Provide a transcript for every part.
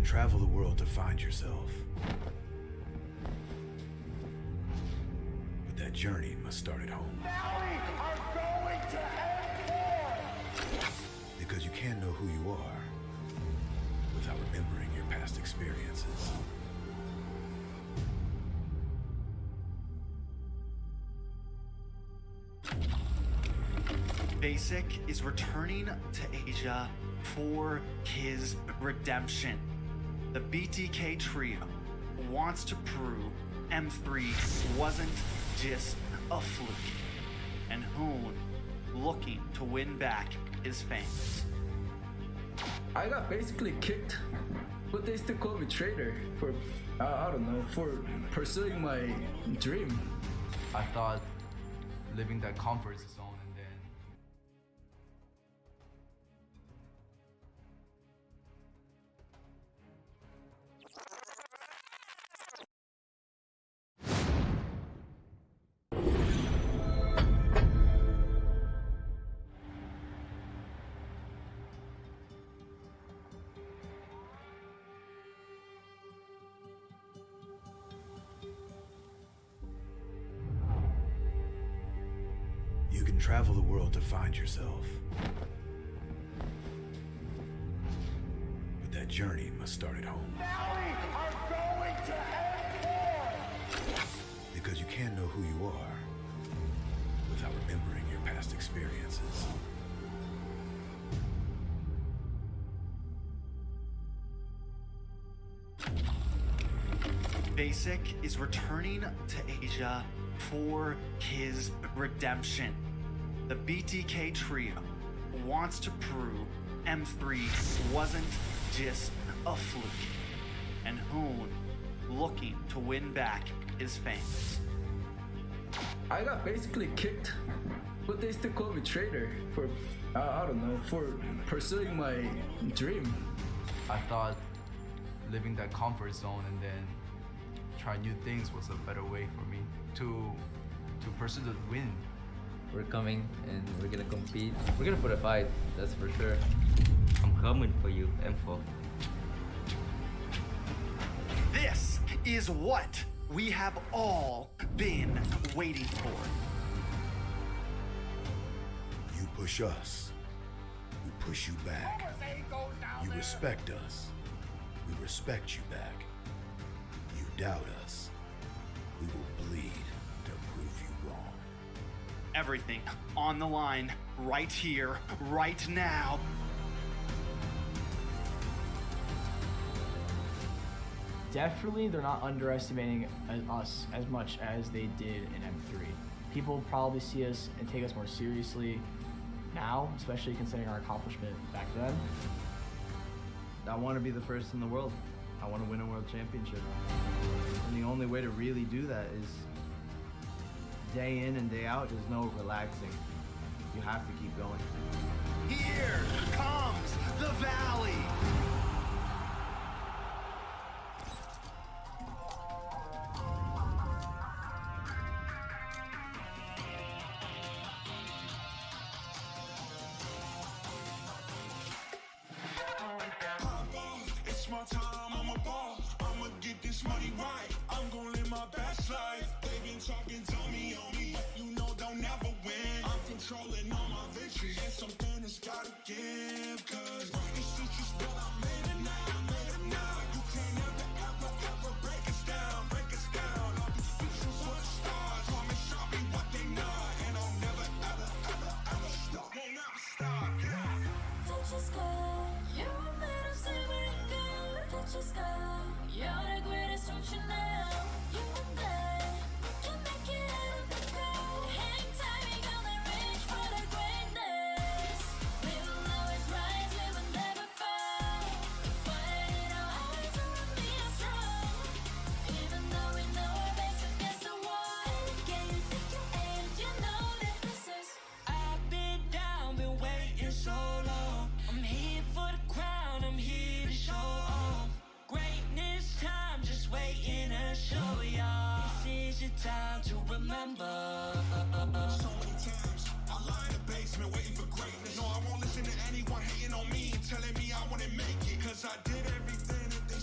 can travel the world to find yourself. But that journey must start at home. Valley are going to end war! Because you can't know who you are without remembering your past experiences. Basic is returning to Asia for his redemption. The BTK trio wants to prove M3 wasn't just a fluke, and Hoon looking to win back his fans. I got basically kicked, but they still call me traitor for, I don't know, for pursuing my dream. I thought living that comfort zone and then You can travel the world to find yourself. But that journey must start at home. Valley are going to end war! Because you can't know who you are without remembering your past experiences. Basic is returning to Asia for his redemption. The BTK trio wants to prove M3 wasn't just a fluke, and Hoon looking to win back his fans. I got basically kicked, but they still call me traitor for, I don't know, for pursuing my dream. I thought living that comfort zone and then try new things was a better way for me to pursue the win. We're coming and we're gonna compete. We're gonna put a fight, that's for sure. I'm coming for you, M4. This is what we have all been waiting for. You push us, we push you back. You respect us, we respect you back. You doubt us, we will bleed to prove you wrong. Everything on the line right here, right now. Definitely, they're not underestimating us as much as they did in M3. People probably see us and take us more seriously now, especially considering our accomplishment back then. I want to be the first in the world. I want to win a world championship. And the only way to really do that is day in and day out. There's no relaxing. You have to keep going. Here comes the Valley. It's my time, I'm a ball. I'ma get this money right. I'm gonna live my best life. They been talking, tell me on me, but you know they'll never win. I'm controlling all my victories, and something that's gotta give. Cause this shit you spell, I made it now, I made it now. You can't ever, ever, ever break us down, break us down. I'll be speechless for the stars. Wanna show me what they not, and I'll never, ever, ever, ever stop. Won't ever stop, yeah. Touch your sky, you're a man of silver girl. Touch your sky, you're the greatest, don't you know? You and I can make it out of the crowd. Hang tight, we gonna reach for the greatness. We will always rise, we will never fall. Fighting our hearts and being strong. Even though we know our backs against the wall. Can you take your hand? You know that this is. I've been down, been waiting so long. I'm here for the crown, I'm here to show off. Greatness time, just waiting to show y'all. This is your time to remember. So many times, I lie in the basement waiting for greatness. No, I won't listen to anyone hating on me and telling me I wouldn't make it. Cause I did everything that they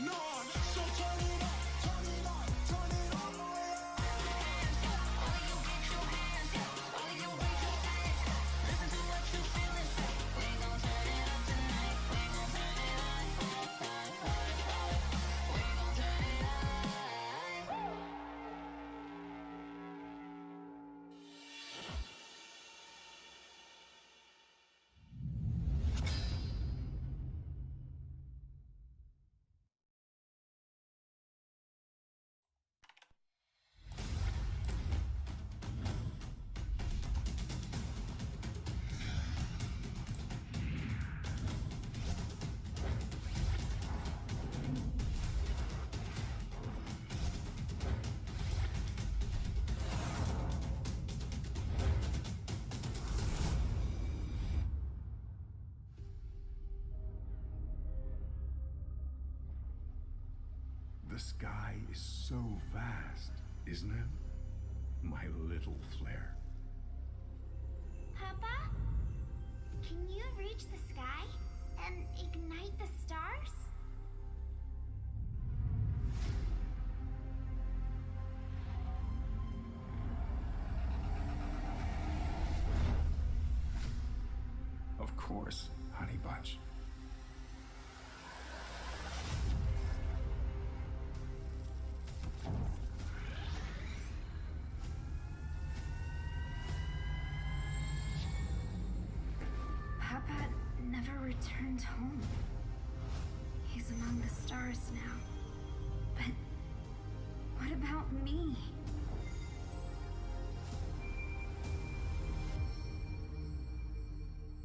going on. So turn it up, turn it up, turn it all the way up. Hands up, all you get your hands up, all you raise your hands up. Listen to what you feel and say. We gon' turn it up tonight. We gon' turn it up. We gon' turn it up. The sky is so vast, isn't it? My little flare. Papa? Can you reach the sky and ignite the stars? Of course, honey bunch. Papa never returned home. He's among the stars now. But what about me?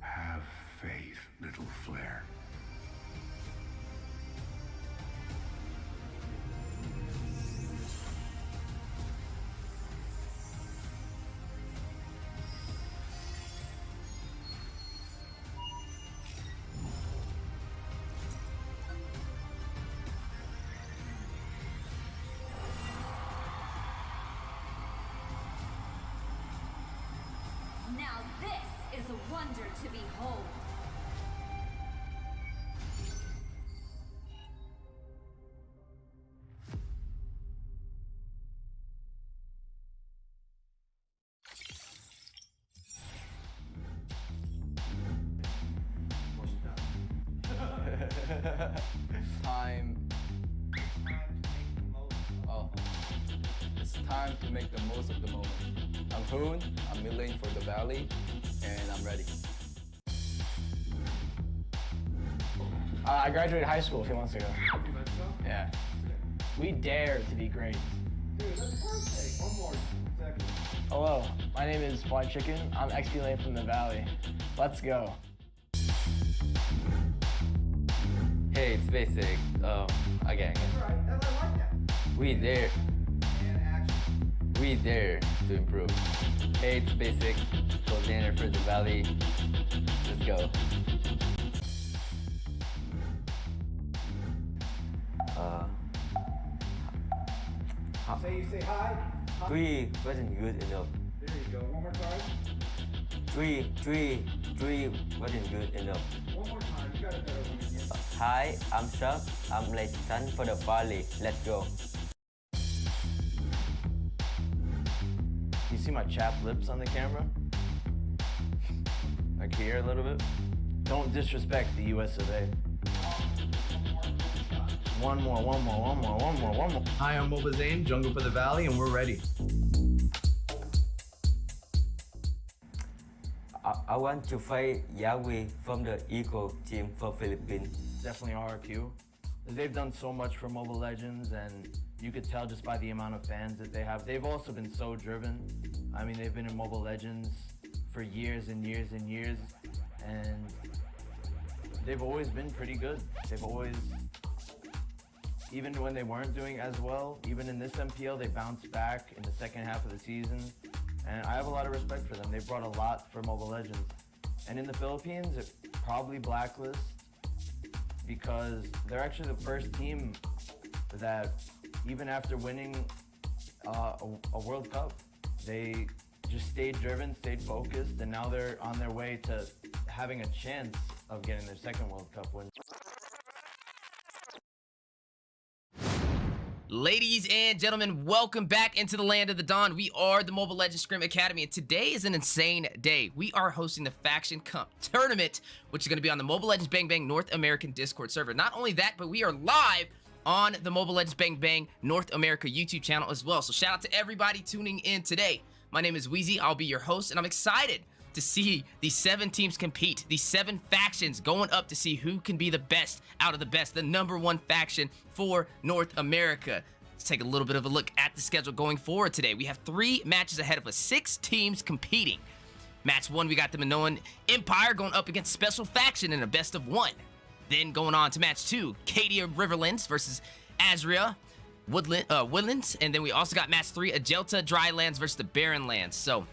Have faith, little flare. Now this is a wonder to behold. Time. Oh, it's time to make the most of the moment. I'm Hoon, I'm milling for the valley, and I'm ready. I graduated high school a few months ago. Yeah. We dare to be great. Dude, that's perfect. One more second. Hello, my name is Fly Chicken. I'm XP Lane from the Valley. Let's go. Hey, it's basic. Again. Right, I like that. We dare. And action. We dare to improve. Hey, it's basic. Coordinator for the Valley. Let's go. You say hi. Three wasn't good enough. There you go. One more time. Three wasn't good enough. One more time. You got a better one again. Hi, I'm Chuck. I'm late son for the Valley. Let's go. You see my chapped lips on the camera? Like here a little bit? Don't disrespect the US of A. One more. Hi, I'm Boba Zane, Jungle for the Valley, and we're ready. I want to fight Yahweh from the Eagle team for Philippines. Definitely RQ. They've done so much for Mobile Legends, and you could tell just by the amount of fans that they have. They've also been so driven. I mean, they've been in Mobile Legends for years and years and years, and they've always been pretty good. They've always, even when they weren't doing as well, even in this MPL, they bounced back in the second half of the season. And I have a lot of respect for them. They've brought a lot for Mobile Legends. And in the Philippines, it probably blacklist because they're actually the first team that, even after winning a World Cup, they just stayed driven, stayed focused, and now they're on their way to having a chance of getting their second World Cup win. Ladies and gentlemen, welcome back into the land of the Dawn. We are the Mobile Legends Scrim Academy, and today is an insane day. We are hosting the Faction Cup Tournament, which is going to be on the Mobile Legends Bang Bang North American Discord server. Not only that, but we are live on the Mobile Legends Bang Bang North America YouTube channel as well. So shout out to everybody tuning in today. My name is Wheezy. I'll be your host, and I'm excited to see these 7 teams compete, these 7 factions going up to see who can be the best out of the best, the #1 faction for North America. Let's take a little bit of a look at the schedule going forward today. We have 3 matches ahead of us, 6 teams competing. Match 1, we got the Minoan Empire going up against Special Faction in a best of 1. Then going on to match 2, Cadia Riverlands versus Azria Woodlands. And then we also got match 3, Ajelta Drylands versus the Barrenlands. So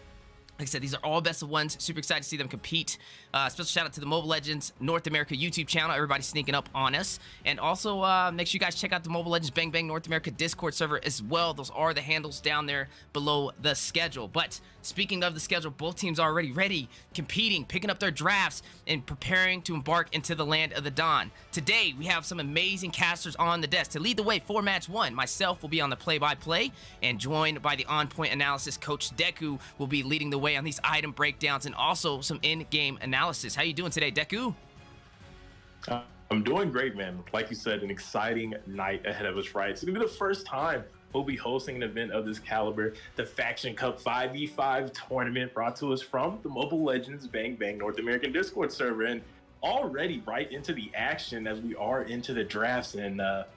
like I said, these are all best of 1s. Super excited to see them compete. Special shout out to the Mobile Legends North America YouTube channel. Everybody sneaking up on us. And also, make sure you guys check out the Mobile Legends Bang Bang North America Discord server as well. Those are the handles down there below the schedule. But speaking of the schedule, both teams are already ready, competing, picking up their drafts, and preparing to embark into the land of the Dawn. Today, we have some amazing casters on the desk. To lead the way for match 1, myself will be on the play-by-play, and joined by the on-point analysis coach Deku will be leading the way on these item breakdowns and also some in-game analysis. How you doing today, Deku? I'm doing great, man. Like you said, an exciting night ahead of us, right? It's gonna be the first time we'll be hosting an event of this caliber, the Faction Cup 5v5 tournament, brought to us from the Mobile Legends Bang Bang North American Discord server. And already right into the action as we are into the drafts, and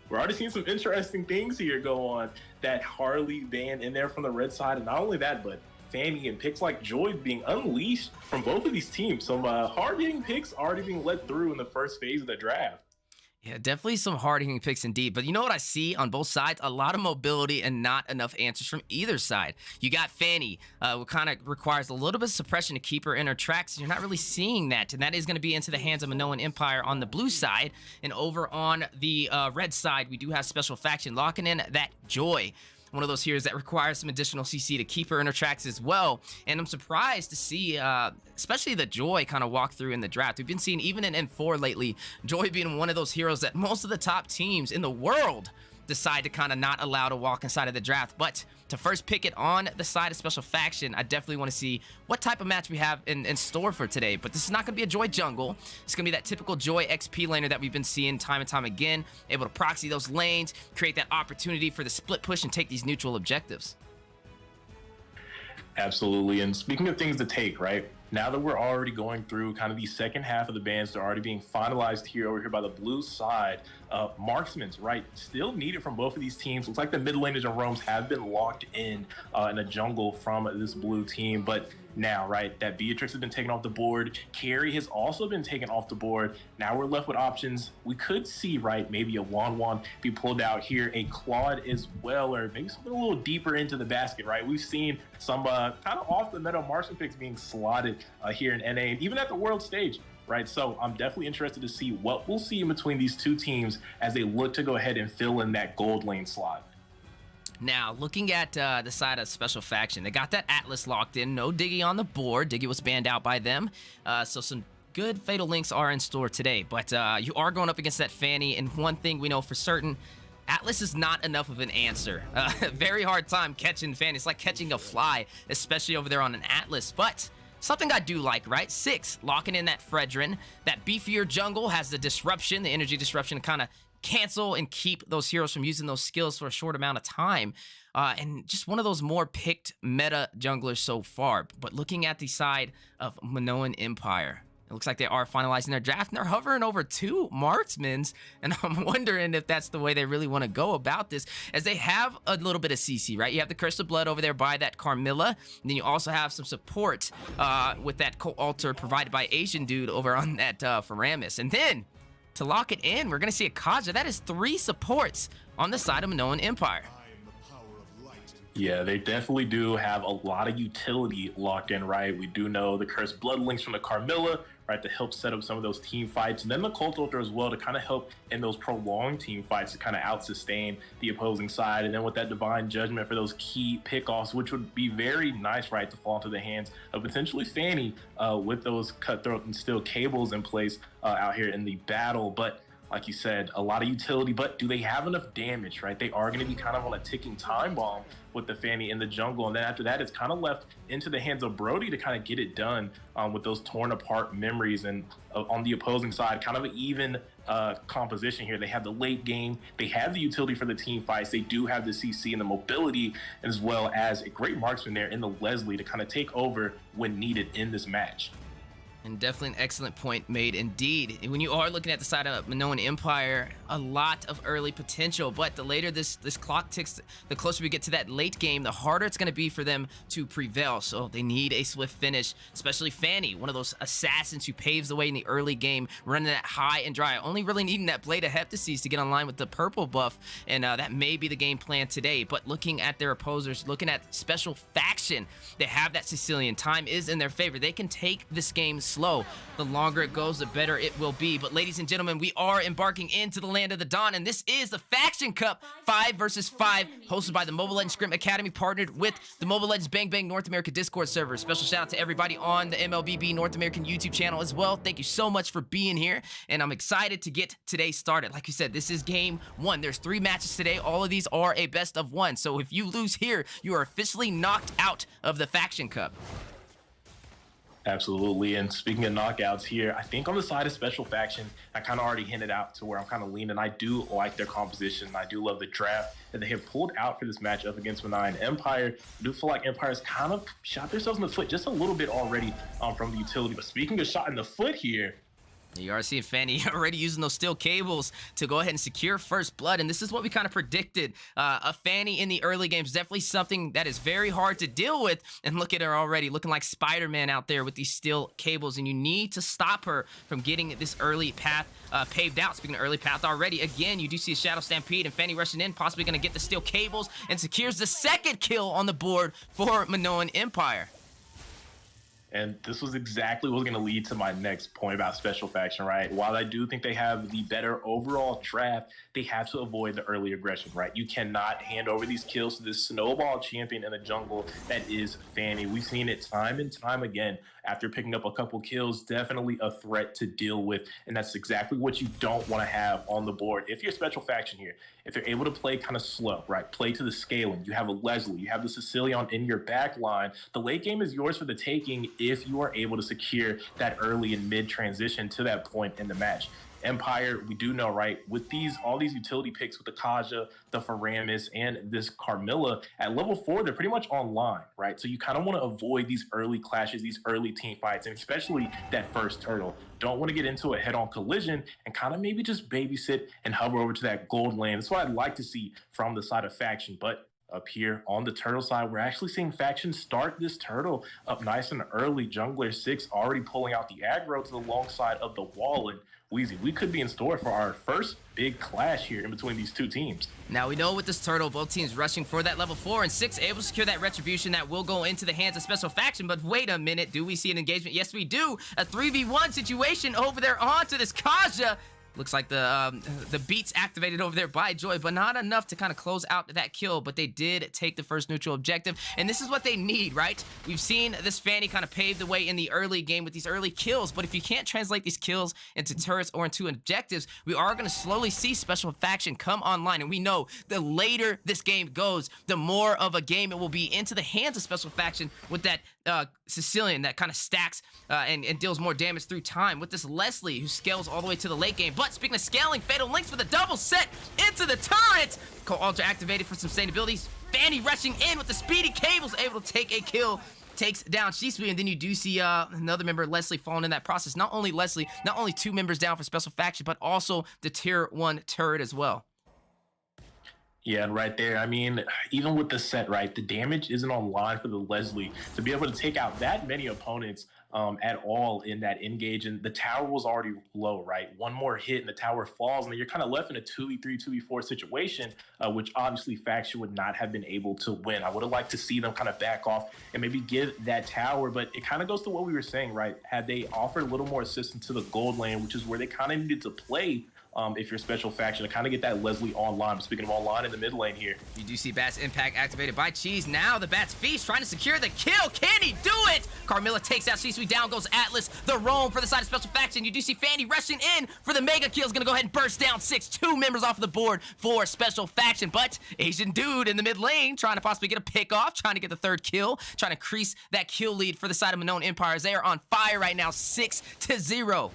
we're already seeing some interesting things here go on. That Harley ban in there from the red side, and not only that, but Fanny and picks like Joy being unleashed from both of these teams. Some hard-hitting picks already being let through in the first phase of the draft. Yeah, definitely some hard-hitting picks indeed. But you know what I see on both sides? A lot of mobility and not enough answers from either side. You got Fanny, who kind of requires a little bit of suppression to keep her in her tracks. You're not really seeing that, and that is going to be into the hands of Minoan Empire on the blue side. And over on the red side, we do have Special Faction locking in that Joy. One of those heroes that requires some additional CC to keep her in her tracks as well. And I'm surprised to see, especially the Joy kind of walk through in the draft. We've been seeing, even in N4 lately, Joy being one of those heroes that most of the top teams in the world decide to kind of not allow to walk inside of the draft. But to first pick it on the side of Special Faction, I definitely want to see what type of match we have in store for today. But this is not going to be a Joy jungle. It's going to be that typical Joy XP laner that we've been seeing time and time again, able to proxy those lanes, create that opportunity for the split push and take these neutral objectives. Absolutely. And speaking of things to take, right? Now that we're already going through kind of the second half of the bans, they're already being finalized here over here by the blue side. Marksmen's, right, still needed from both of these teams. Looks like the mid laners and roams have been locked in a jungle from this blue team. But now, right, that Beatrix has been taken off the board. Carry has also been taken off the board. Now we're left with options. We could see, right, maybe a Wan be pulled out here, a Claude as well, or maybe something a little deeper into the basket, right? We've seen some kind of off the meta marksman picks being slotted here in NA, and even at the world stage. Right, so I'm definitely interested to see what we'll see in between these two teams as they look to go ahead and fill in that gold lane slot. Now, looking at the side of Special Faction, they got that Atlas locked in. No Diggy on the board. Diggy was banned out by them. So some good Fatal Links are in store today. But you are going up against that Fanny, and one thing we know for certain, Atlas is not enough of an answer. Very hard time catching Fanny. It's like catching a fly, especially over there on an Atlas. But something I do like, right? 6, locking in that Fredrin. That beefier jungle has the disruption, the energy disruption to kind of cancel and keep those heroes from using those skills for a short amount of time. And just one of those more picked meta junglers so far. But looking at the side of Minoan Empire, it looks like they are finalizing their draft, and they're hovering over 2 marksmans, and I'm wondering if that's the way they really want to go about this, as they have a little bit of CC, right? You have the Curse of Blood over there by that Carmilla, and then you also have some support with that co-altar provided by Asian dude over on that Faramis. And then, to lock it in, we're going to see a Kaja. That is 3 supports on the side of Minoan Empire. Yeah, they definitely do have a lot of utility locked in, right? We do know the Cursed Blood links from the Carmilla, right, to help set up some of those team fights, and then the Cult Altar as well to kind of help in those prolonged team fights to kind of out-sustain the opposing side. And then with that Divine Judgment for those key pickoffs, which would be very nice, right, to fall into the hands of potentially Fanny with those Cutthroat and Steel cables in place out here in the battle. But like you said, a lot of utility, but do they have enough damage, right? They are going to be kind of on a ticking time bomb with the Fanny in the jungle. And then after that, it's kind of left into the hands of Brody to kind of get it done with those torn apart memories. And on the opposing side, kind of an even composition here. They have the late game. They have the utility for the team fights. They do have the CC and the mobility, as well as a great marksman there in the Leslie to kind of take over when needed in this match. And definitely an excellent point made indeed. When you are looking at the side of Minoan Empire, a lot of early potential, but the later this clock ticks, the closer we get to that late game, the harder it's going to be for them to prevail. So they need a swift finish, especially Fanny, one of those assassins who paves the way in the early game, running that high and dry, only really needing that Blade of Heptases to get online with the purple buff, and that may be the game plan today. But looking at their opposers, looking at Special Faction, they have that Sicilian. Time is in their favor. They can take this game slow. The longer it goes, the better it will be. But ladies and gentlemen, we are embarking into the land of the Dawn, and this is the Faction Cup 5 versus 5, hosted by the Mobile Legends Scrim Academy, partnered with the Mobile Legends Bang Bang North America Discord server. Special shout out to everybody on the MLBB North American YouTube channel as well. Thank you so much for being here, and I'm excited to get today started. Like you said, this is game 1. There's 3 matches today. All of these are a best of 1. So if you lose here, you are officially knocked out of the Faction Cup. Absolutely. And speaking of knockouts here, I think on the side of Special Faction, I kind of already hinted out to where I'm kind of leaning. I do like their composition. I do love the draft that they have pulled out for this matchup against Minoan Empire. I do feel like Empire's kind of shot themselves in the foot just a little bit already from the utility. But speaking of shot in the foot here, you are seeing Fanny already using those steel cables to go ahead and secure first blood, and this is what we kind of predicted. A Fanny in the early games, definitely something that is very hard to deal with, and look at her already, looking like Spider-Man out there with these steel cables, and you need to stop her from getting this early path paved out. Speaking of early path already, again, you do see a Shadow Stampede, and Fanny rushing in, possibly going to get the steel cables, and secures the second kill on the board for Minoan Empire. And this was exactly what was going to lead to my next point about Special Faction, right? While I do think they have the better overall draft, they have to avoid the early aggression, right? You cannot hand over these kills to this snowball champion in the jungle that is Fanny. We've seen it time and time again. After picking up a couple kills, definitely a threat to deal with. And that's exactly what you don't want to have on the board. If you're Special Faction here, if they're able to play kind of slow, right? Play to the scaling. You have a Leslie, you have the Sicilian in your back line. The late game is yours for the taking if you are able to secure that early and mid transition to that point in the match. Empire, we do know, right, with all these utility picks with the Kaja, the Faramis, and this Carmilla, at level 4, they're pretty much online, right? So you kind of want to avoid these early clashes, these early team fights, and especially that first turtle. Don't want to get into a head-on collision and kind of maybe just babysit and hover over to that gold lane. That's what I'd like to see from the side of Faction, but up here on the turtle side, we're actually seeing Faction start this turtle up nice and early. Jungler 6 already pulling out the aggro to the long side of the wall, and Weezy, we could be in store for our first big clash here in between these two teams. Now we know with this turtle, both teams rushing for that level 4, and 6 able to secure that retribution that will go into the hands of Special Faction. But wait a minute, do we see an engagement? Yes, we do. A 3v1 situation over there onto this Kaja. Looks like the beats activated over there by Joy, but not enough to kind of close out that kill, but they did take the first neutral objective, and this is what they need, right? We've seen this Fanny kind of pave the way in the early game with these early kills, but if you can't translate these kills into turrets or into objectives, we are going to slowly see Special Faction come online, and we know the later this game goes, the more of a game it will be into the hands of Special Faction with that Sicilian that kind of stacks and deals more damage through time, with this Leslie who scales all the way to the late game. But speaking of scaling, Fatal Links with a double set into the turret. Co-Ultra activated for sustainability. Fanny rushing in with the speedy cables, able to take a kill. Takes down Shisui, and then you do see another member, Leslie, falling in that process. Not only Leslie, not only 2 members down for Special Faction, but also the tier 1 turret as well. Yeah, and right there, I mean, even with the set, right, the damage isn't online for the Leslie to be able to take out that many opponents at all in that engage, and the tower was already low, right? One more hit and the tower falls, and then you're kind of left in a 2v3, 2v4 situation, which obviously Faction would not have been able to win. I would have liked to see them kind of back off and maybe give that tower, but it kind of goes to what we were saying, right? Had they offered a little more assistance to the gold lane, which is where they kind of needed to play if you're Special Faction, to kind of get that Leslie online. But speaking of online, in the mid lane here, You do see Bat's impact activated by Cheese. Now the Bat's Feast trying to secure the kill. Can he do it? Carmilla takes out C-Suite. Down goes Atlas. The roam for the side of Special Faction. You do see Fanny rushing in for the mega kill. Is going to go ahead and burst down 6-2 members off of the board for Special Faction. But Asian Dude in the mid lane trying to possibly get a pick off, trying to get the third kill, trying to increase that kill lead for the side of Unknown Empires. They are on fire right now, 6-0.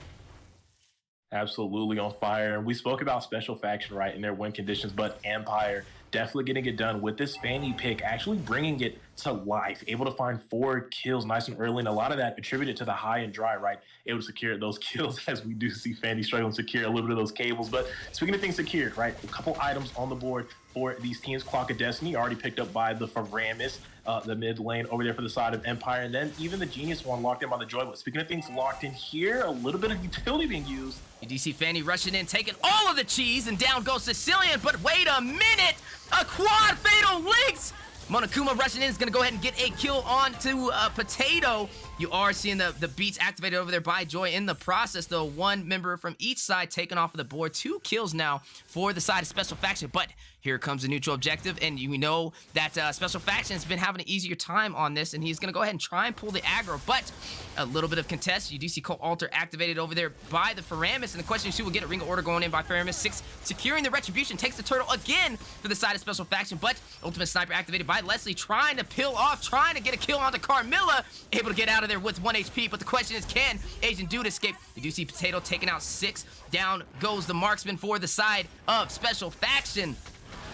absolutely on fire. And we spoke about Special Faction, right, in their win conditions, but Empire definitely getting it done with this Fanny pick, actually bringing it to life, able to find 4 kills nice and early, and a lot of that attributed to the high and dry, right, able to secure those kills, as we do see Fanny struggling to secure a little bit of those cables. But speaking of things secured, right, a couple items on the board for these teams. Clock of Destiny already picked up by the Faramis, the mid lane over there for the side of Empire, and then even the Genius one locked in by the Joy. But speaking of things locked in here, a little bit of utility being used. You do see Fanny rushing in, taking all of the cheese, and down goes Sicilian. But wait a minute, a quad fatal links. Monokuma rushing in is going to go ahead and get a kill onto Potato. You are seeing the beats activated over there by Joy in the process, though. 1 member from each side taken off of the board. 2 kills now for the side of Special Faction. But here comes the neutral objective, and you know that Special Faction has been having an easier time on this, and he's going to go ahead and try and pull the aggro. But a little bit of contest. You do see Cult Altar activated over there by the Faramis, and the question is who will get a Ring of Order going in by Faramis. 6 securing the Retribution, takes the turtle again for the side of Special Faction, but Ultimate Sniper activated by Leslie, trying to peel off, trying to get a kill onto Carmilla, able to get out of there with 1 HP, but the question is, can Asian Dude escape? You do see Potato taking out 6. Down goes the Marksman for the side of Special Faction.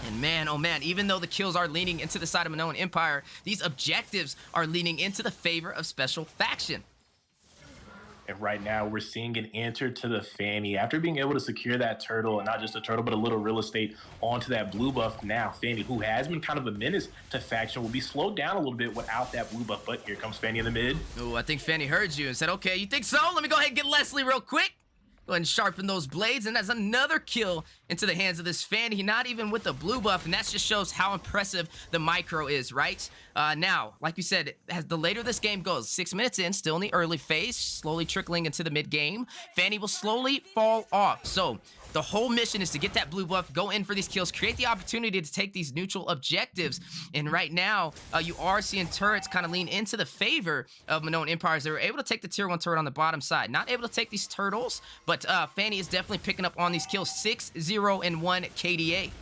And man, oh man, even though the kills are leaning into the side of Unknown Empire, these objectives are leaning into the favor of Special Faction. And right now, we're seeing an answer to the Fanny. After being able to secure that turtle, and not just a turtle, but a little real estate onto that blue buff, now Fanny, who has been kind of a menace to Faction, will be slowed down a little bit without that blue buff. But here comes Fanny in the mid. Oh, I think Fanny heard you and said, okay, you think so? Let me go ahead and get Leslie real quick. Go ahead and sharpen those blades, and that's another kill into the hands of this Fanny, not even with the blue buff, and that just shows how impressive the micro is, right? Now, like we said, as the later this game goes, 6 minutes in, still in the early phase, slowly trickling into the mid-game, Fanny will slowly fall off. So the whole mission is to get that blue buff, go in for these kills, create the opportunity to take these neutral objectives. And right now, you are seeing turrets kind of lean into the favor of Unknown Empires. They were able to take the tier 1 turret on the bottom side. Not able to take these turtles, but Fanny is definitely picking up on these kills. 6-0 and 1 KDA.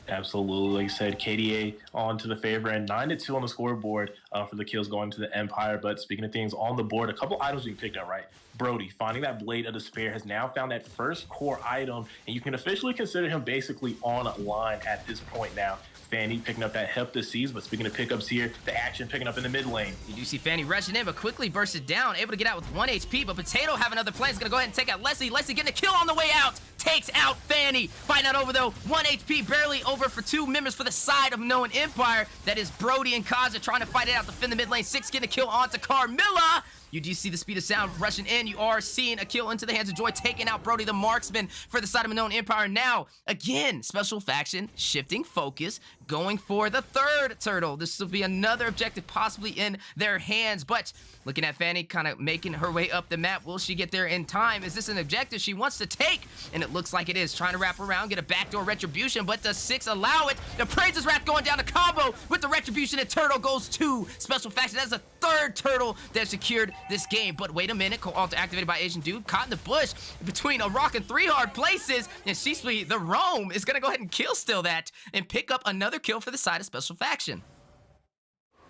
Absolutely, like I said, KDA on to the favor, and 9-2 on the scoreboard for the kills going to the Empire. But speaking of things on the board, a couple items being picked up, right? Brody, finding that Blade of Despair, has now found that first core item, and you can officially consider him basically online at this point now. Fanny picking up that Hep Disease, but speaking of pickups here, the action picking up in the mid lane. You do see Fanny rushing in, but quickly bursted down, able to get out with 1 HP, but Potato having other plans, gonna go ahead and take out Leslie. Leslie getting a kill on the way out, takes out Fanny. Find out over though, 1 HP, barely over for 2 members for the side of Unknown Empire. That is Brody and Kaza trying to fight it out, defend the mid lane. 6 getting a kill onto Carmilla. You do see the speed of sound rushing in. You are seeing a kill into the hands of Joy, taking out Brody the Marksman for the side of Unknown Empire. Now, again, Special Faction shifting focus, going for the 3rd turtle. This will be another objective possibly in their hands, but looking at Fanny kind of making her way up the map. Will she get there in time? Is this an objective she wants to take? And it looks like it is. Trying to wrap around, get a backdoor Retribution, but does 6 allow it? The Praise's Wrath going down to combo with the Retribution, and turtle goes to Special Faction. That's the 3rd turtle that secured this game. But wait a minute, Alta activated by Asian Dude, caught in the bush between a rock and 3 hard places, and Shisui, the roam, is gonna go ahead and kill still that and pick up another kill for the side of Special Faction.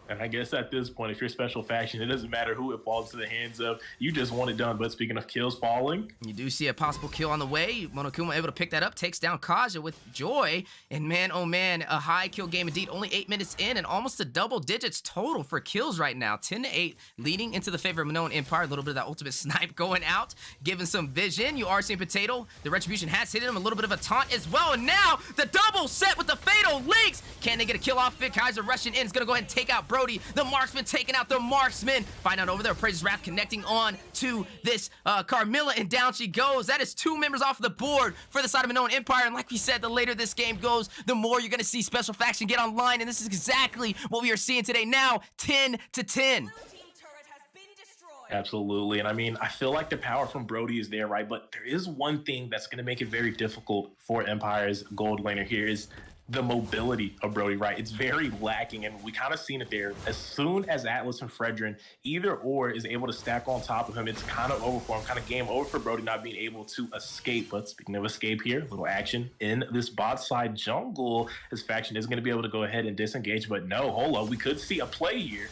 And I guess at this point, if you're Special Faction, it doesn't matter who it falls to the hands of. You just want it done. But speaking of kills falling, you do see a possible kill on the way. Monokuma able to pick that up, takes down Kaja with Joy. And man, oh man, a high kill game indeed. Only 8 minutes in and almost a double digits total for kills right now. 10-8, leading into the favor of Unknown Empire. A little bit of that ultimate snipe going out, giving some vision. You are seeing Potato. The Retribution has hit him. A little bit of a taunt as well. And now the double set with the fatal links. Can they get a kill off it? Kaiser rushing in. Is going to go ahead and take out Brody. The Marksman taking out the Marksman. Find out over there. Praise's Wrath connecting on to this Carmilla, and down she goes. That is 2 members off the board for the side of Unknown Empire. And like we said, the later this game goes, the more you're going to see Special Faction get online. And this is exactly what we are seeing today. Now, 10-10. Absolutely. And I mean, I feel like the power from Brody is there, right? But there is one thing that's going to make it very difficult for Empire's gold laner here is the mobility of Brody, right? It's very lacking, and we kind of seen it there. As soon as Atlas and Fredrin, either or, is able to stack on top of him, it's kind of over for him, kind of game over for Brody not being able to escape. But speaking of escape here, little action in this bot side jungle. His faction is going to be able to go ahead and disengage, but no, hold up. We could see a play here.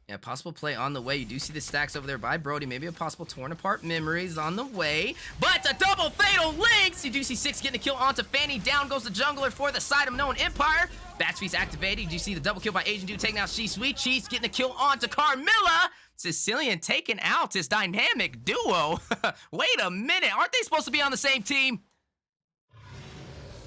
Yeah, possible play on the way. You do see the stacks over there by Brody. Maybe a possible torn apart memories on the way. But a double fatal links. You do see Six getting a kill onto Fanny. Down goes the jungler for the side of Known Empire. Batchfeast activated. You do see the double kill by Asian Dude taking out She Sweet. Cheese getting a kill onto Carmilla. Sicilian taking out his dynamic duo. Wait a minute. Aren't they supposed to be on the same team?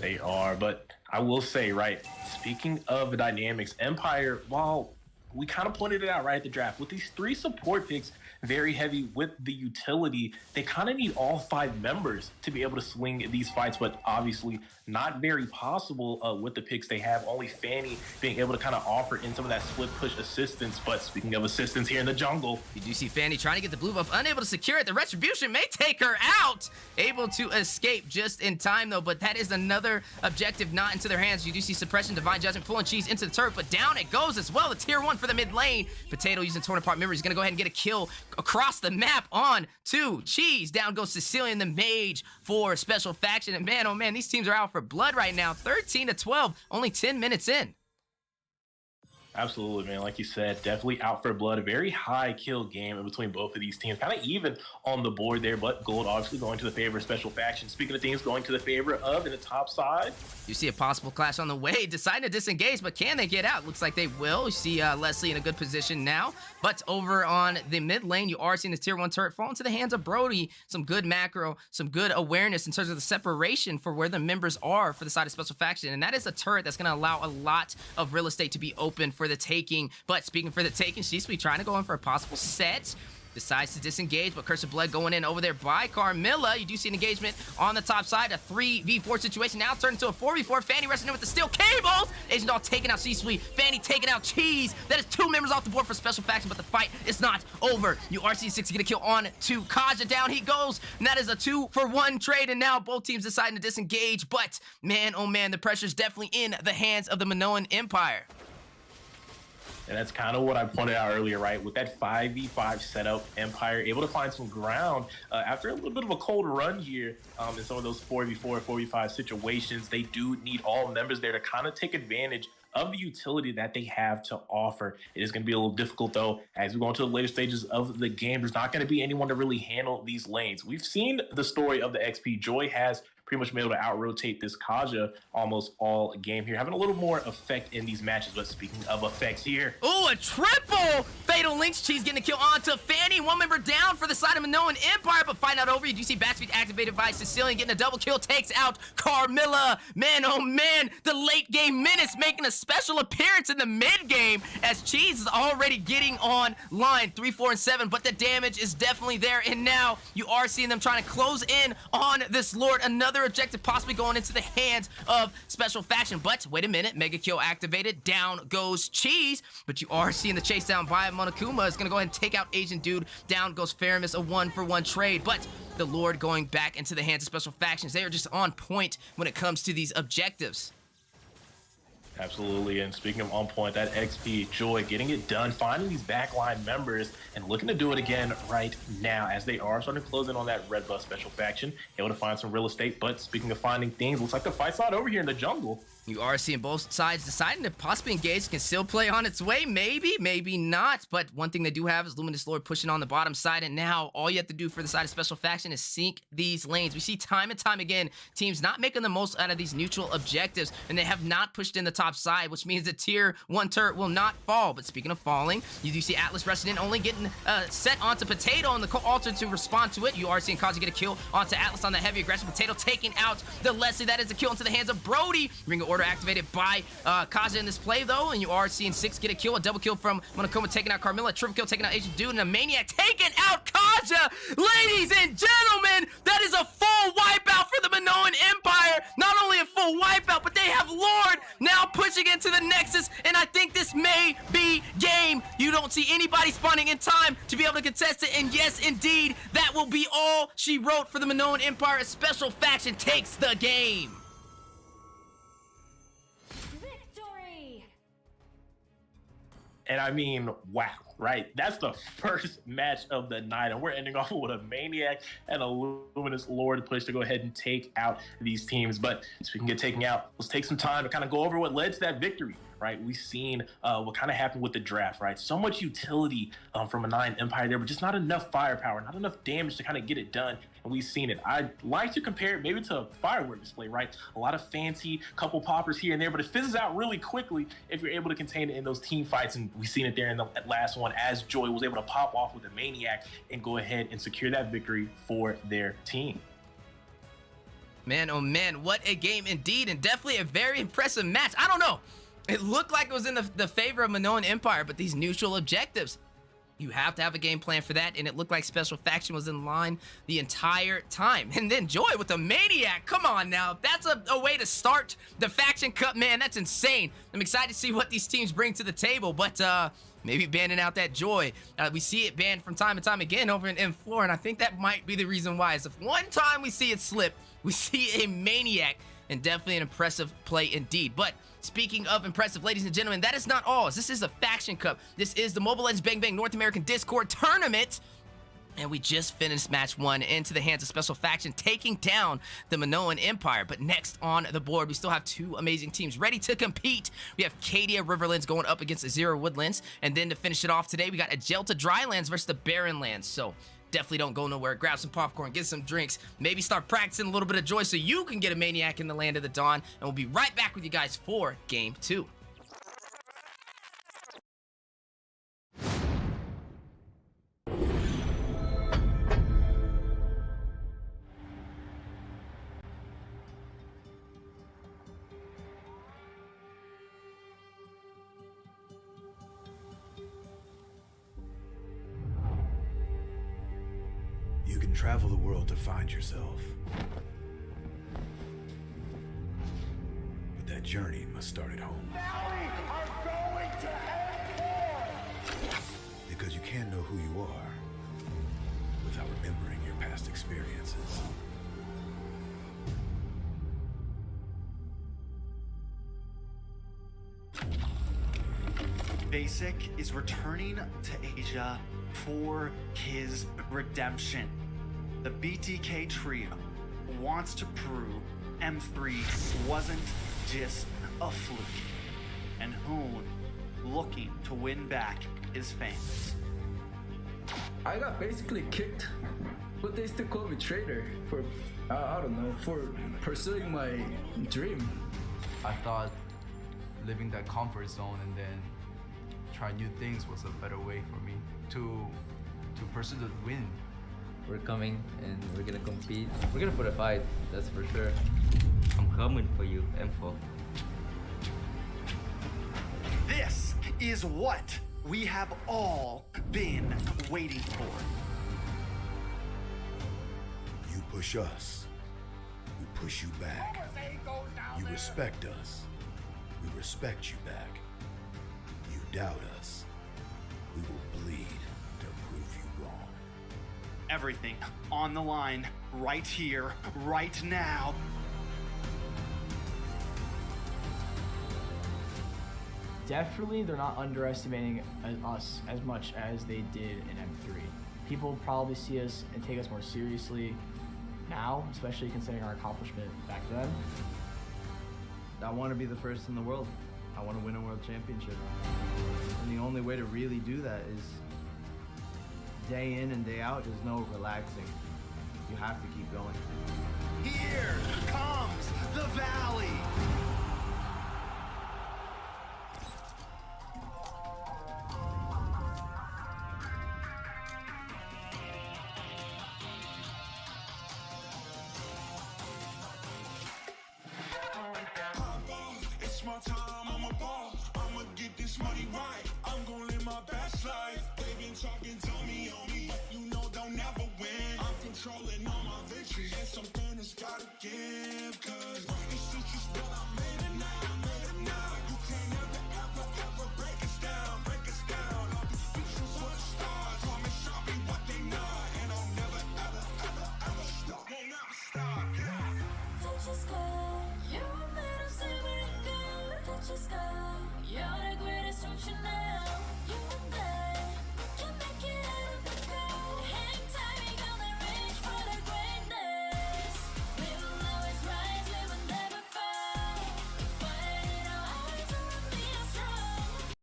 They are, but I will say, right, speaking of the dynamics, Empire, while we kind of pointed it out right at the draft, with these 3 support picks, very heavy with the utility, they kind of need all 5 members to be able to swing these fights, but obviously not very possible with the picks they have. Only Fanny being able to kind of offer in some of that split push assistance. But speaking of assistance here in the jungle, you do see Fanny trying to get the blue buff, unable to secure it. The Retribution may take her out. Able to escape just in time, though, but that is another objective not into their hands. You do see Suppression, Divine Judgment pulling Cheese into the turret, but down it goes as well. The tier 1 for the mid lane. Potato using torn apart memories. He's going to go ahead and get a kill across the map on to Cheese. Down goes Sicilian, the mage for Special Faction. And man, oh man, these teams are out for blood right now. 13-12, only 10 minutes in. Absolutely, man. Like you said, definitely out for blood. A very high kill game in between both of these teams. Kind of even on the board there, but gold obviously going to the favor of Special Faction. Speaking of teams going to the favor of in the top side, you see a possible clash on the way. Deciding to disengage, but can they get out? Looks like they will. You see Leslie in a good position now. But over on the mid lane, you are seeing the tier 1 turret fall into the hands of Brody. Some good macro, some good awareness in terms of the separation for where the members are for the side of Special Faction. And that is a turret that's going to allow a lot of real estate to be open for the taking. But speaking for the taking, she's trying to go in for a possible set. Decides to disengage, but Curse of Blood going in over there by Carmilla. You do see an engagement on the top side. A 3v4 situation now turned into a 4v4. Fanny resting in with the steel cables. Asian Doll taking out C-Suite. Fanny taking out Cheese. That is 2 members off the board for Special Faction, but the fight is not over. You are seeing 6 get a kill on to Kaja. Down he goes, and that is a 2-for-1 trade, and now both teams deciding to disengage. But man, oh man, the pressure's definitely in the hands of the Minoan Empire. and that's kind of what I pointed out earlier, right? With that 5v5 setup, Empire able to find some ground after a little bit of a cold run here in some of those 4v4, 4v5 situations. They do need all members there to kind of take advantage of the utility that they have to offer. It is going to be a little difficult, though, as we go into the later stages of the game. There's not going to be anyone to really handle these lanes. We've seen the story of the XP. Joy has pretty much been able to out-rotate this Kaja almost all game here, having a little more effect in these matches. But speaking of effects here. Ooh, a triple Fatal Lynx Cheese getting a kill onto Fanny. One member down for the side of Minoan Empire, but find out over. You do see Backspeed activated by Sicilian getting a double kill, takes out Carmilla. Man, oh man, the late game Menace making a special appearance in the mid game as Cheese is already getting on line 3, 4, and 7, but the damage is definitely there. And now you are seeing them trying to close in on this Lord. Another objective possibly going into the hands of Special Faction. But wait a minute, Mega Kill activated. Down goes Cheese, but you are seeing the chase down by Monokuma. Is going to go ahead and take out Asian Dude. Down goes Faramis, a 1-for-1 trade. But the Lord going back into the hands of Special Factions. They are just on point when it comes to these objectives. Absolutely, and speaking of on point, that XP, Joy getting it done, finding these backline members and looking to do it again right now as they are starting to close in on that red buff Special Faction, able to find some real estate. But speaking of finding things, looks like the fight's not over here in the jungle. You are seeing both sides deciding to possibly engage. Can still play on its way, maybe, maybe not. But one thing they do have is Luminous Lord pushing on the bottom side, and now all you have to do for the side of Special Faction is sink these lanes. We see time and time again teams not making the most out of these neutral objectives, and they have not pushed in the top side, which means the tier 1 turret will not fall. But speaking of falling, you do see Atlas resting in, only getting set onto Potato on the altar to respond to it. You are seeing Kazi get a kill onto Atlas on the heavy aggression. Potato taking out the Leslie. That is a kill into the hands of Brody. Ring of Order activated by Kaza in this play, though, and you are seeing 6 get a kill, a double kill from Monokuma taking out Carmilla, a triple kill taking out Asian Dude, and a Maniac taking out Kaja. Ladies and gentlemen, that is a full wipeout for the Minoan Empire. Not only a full wipeout, but they have Lord now pushing crashing into the Nexus, and I think this may be game. You don't see anybody spawning in time to be able to contest it, and yes, indeed, that will be all she wrote for the Minoan Empire. A special faction takes the game. Victory! And I mean, wow, right? That's the first match of the night, and we're ending off with a Maniac and a Luminous Lord push to go ahead and take out these teams. But speaking of taking out, let's take some time to kind of go over what led to that victory, right? We've seen what kind of happened with the draft, right? So much utility from a Nine Empire there, but just not enough firepower, not enough damage to kind of get it done. And we've seen it. I'd like to compare it maybe to a firework display, right? A lot of fancy couple poppers here and there, but it fizzes out really quickly if you're able to contain it in those team fights. And we've seen it there in the last one as Joy was able to pop off with a Maniac and go ahead and secure that victory for their team. Man, oh man, what a game indeed, and definitely a very impressive match. I don't know. It looked like it was in the favor of Minoan Empire, but these neutral objectives, you have to have a game plan for that, and it looked like Special Faction was in line the entire time. And then Joy with the Maniac. Come on now. That's a way to start the Faction Cup, man. That's insane. I'm excited to see what these teams bring to the table, but maybe banning out that Joy. We see it banned from time to time again over in M4, and I think that might be the reason why. Is if one time we see it slip, we see a Maniac, and definitely an impressive play indeed. But speaking of impressive, ladies and gentlemen, that is not all. This is the Faction Cup. This is the Mobile Legends Bang Bang North American Discord Tournament. And we just finished match 1 into the hands of Special Faction, taking down the Minoan Empire. But next on the board, we still have 2 amazing teams ready to compete. We have Cadia Riverlands going up against Azera Woodlands. And then to finish it off today, we got Agelta Drylands versus the Barrenlands. So definitely don't go nowhere. Grab some popcorn, get some drinks, maybe start practicing a little bit of Joy so you can get a Maniac in the Land of the Dawn. And we'll be right back with you guys for Game 2. You can travel the world to find yourself. But that journey must start at home. Because you can't know who you are without remembering your past experiences. Basic is returning to Asia for his redemption. The BTK trio wants to prove M3 wasn't just a fluke, and Hoon looking to win back his fans. I got basically kicked, but they still call me traitor for, I don't know, for pursuing my dream. I thought living that comfort zone and then try new things was a better way for me to pursue the win. We're coming and we're gonna compete. We're gonna put a fight, that's for sure. I'm coming for you, M4. This is what we have all been waiting for. You push us, we push you back. You respect us, we respect you back. You doubt us, we will bleed to prove you wrong. Everything on the line, right here, right now. Definitely, they're not underestimating us as much as they did in M3. People probably see us and take us more seriously now, especially considering our accomplishment back then. I want to be the first in the world. I want to win a world championship. And the only way to really do that is day in and day out. There's no relaxing. You have to keep going. Here comes the Valley. It's my time, I'm a ball. I'ma get this money right. I'm gonna live my best life. They been talking to me on me, but you know they'll never win. I'm controlling all my victories, and something has gotta give. Cause it's just but I made it now, you can't You're the greatest, don't you know? You and I can make it out of the cold. Hang tight, we gonna reach for the greatness. We will always rise, we will never fall. Fire in our eyes, and we are strong.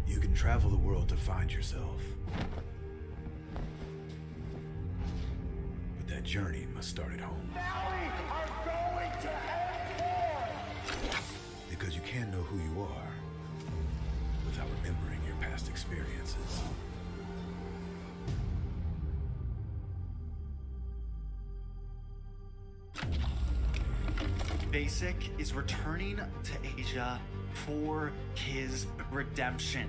You can travel the world to find yourself. But that journey must start at home. Because you can't know who you are without remembering your past experiences. Basic is returning to Asia for his redemption.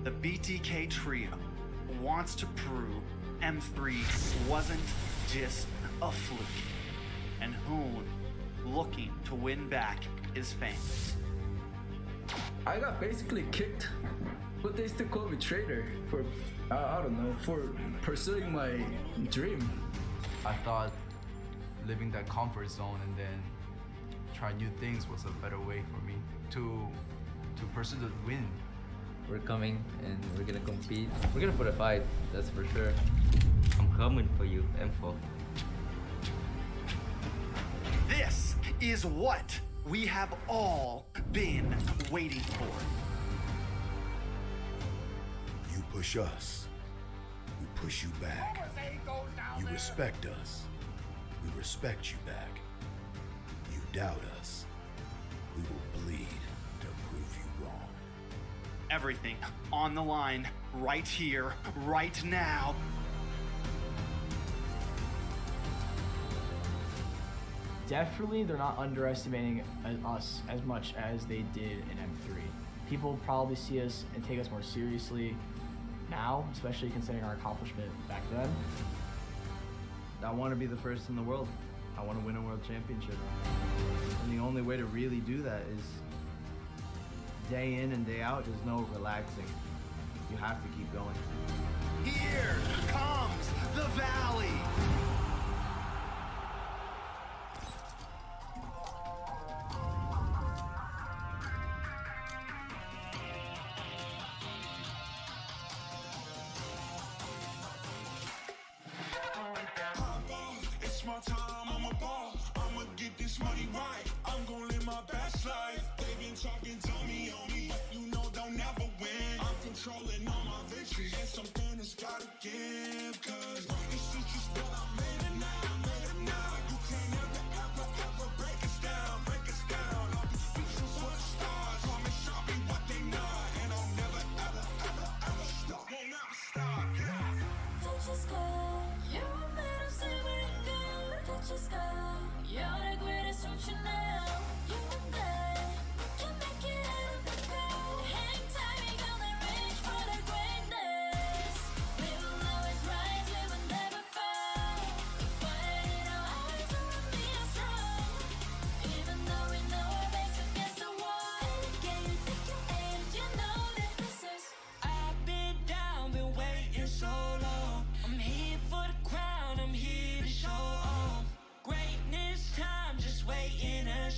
The BTK trio wants to prove M3 wasn't just a fluke, and Hoon looking to win back his fame. I got basically kicked, but they still call me traitor for, I don't know, for pursuing my dream. I thought living that comfort zone and then try new things was a better way for me to pursue the win. We're coming and we're gonna compete. We're gonna put a fight, that's for sure. I'm coming for you, M4. This is what we have all been waiting for. You push us, we push you back. You respect us, we respect you back. You doubt us, we will bleed to prove you wrong. Everything on the line, right here, right now. Definitely, they're not underestimating us as much as they did in M3. People probably see us and take us more seriously now, especially considering our accomplishment back then. I want to be the first in the world. I want to win a world championship. And the only way to really do that is day in and day out. There's no relaxing. You have to keep going. Here comes the Valley. It's my time, I'm a ball. I'ma get this money right. I'm gonna live my best life. They've been talking to me on me, but you know they'll never win. I'm controlling all my victories, and something has gotta give. Cause this is just what I made it now, made it now. You can't ever break us down, break us down. I'll be speechless for the stars. Promise I'll be what they not, and I'll never ever stop. Won't never stop, yeah. Touch the sky, you're made of silver and gold. Touch the sky, you're the greatest, don't you know? You and I can make it out of the cold. Hang tight, we gonna reach for the greatness. We will always rise, we will never fall. Fire in our eyes, and we are strong. Even though we know our backs against the wall. Can you take your aim? You know that this is. I've been down, been waiting so long. I'm here for the crown, I'm here to show off. Greatness time, just waiting to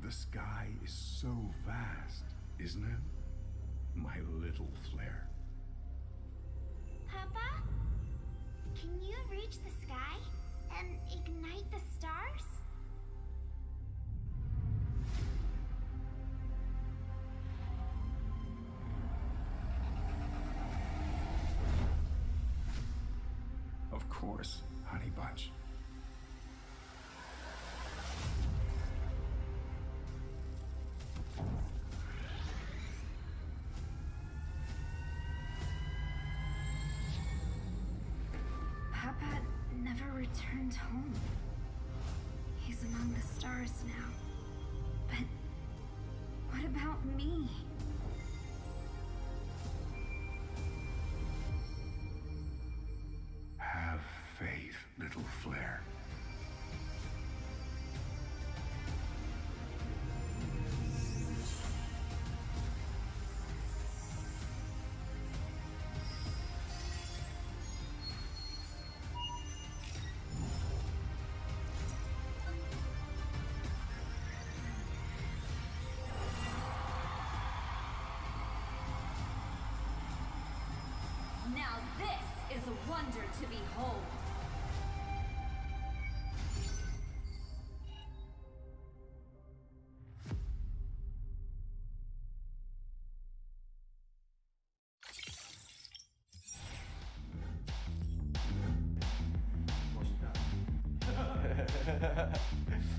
The sky is so vast, isn't it? My little flare. Papa? Can you reach the sky and ignite the stars? Of course, Honey Bunch. Papa never returned home. He's among the stars now. But what about me? Have faith, little flare. Now this is a wonder to behold.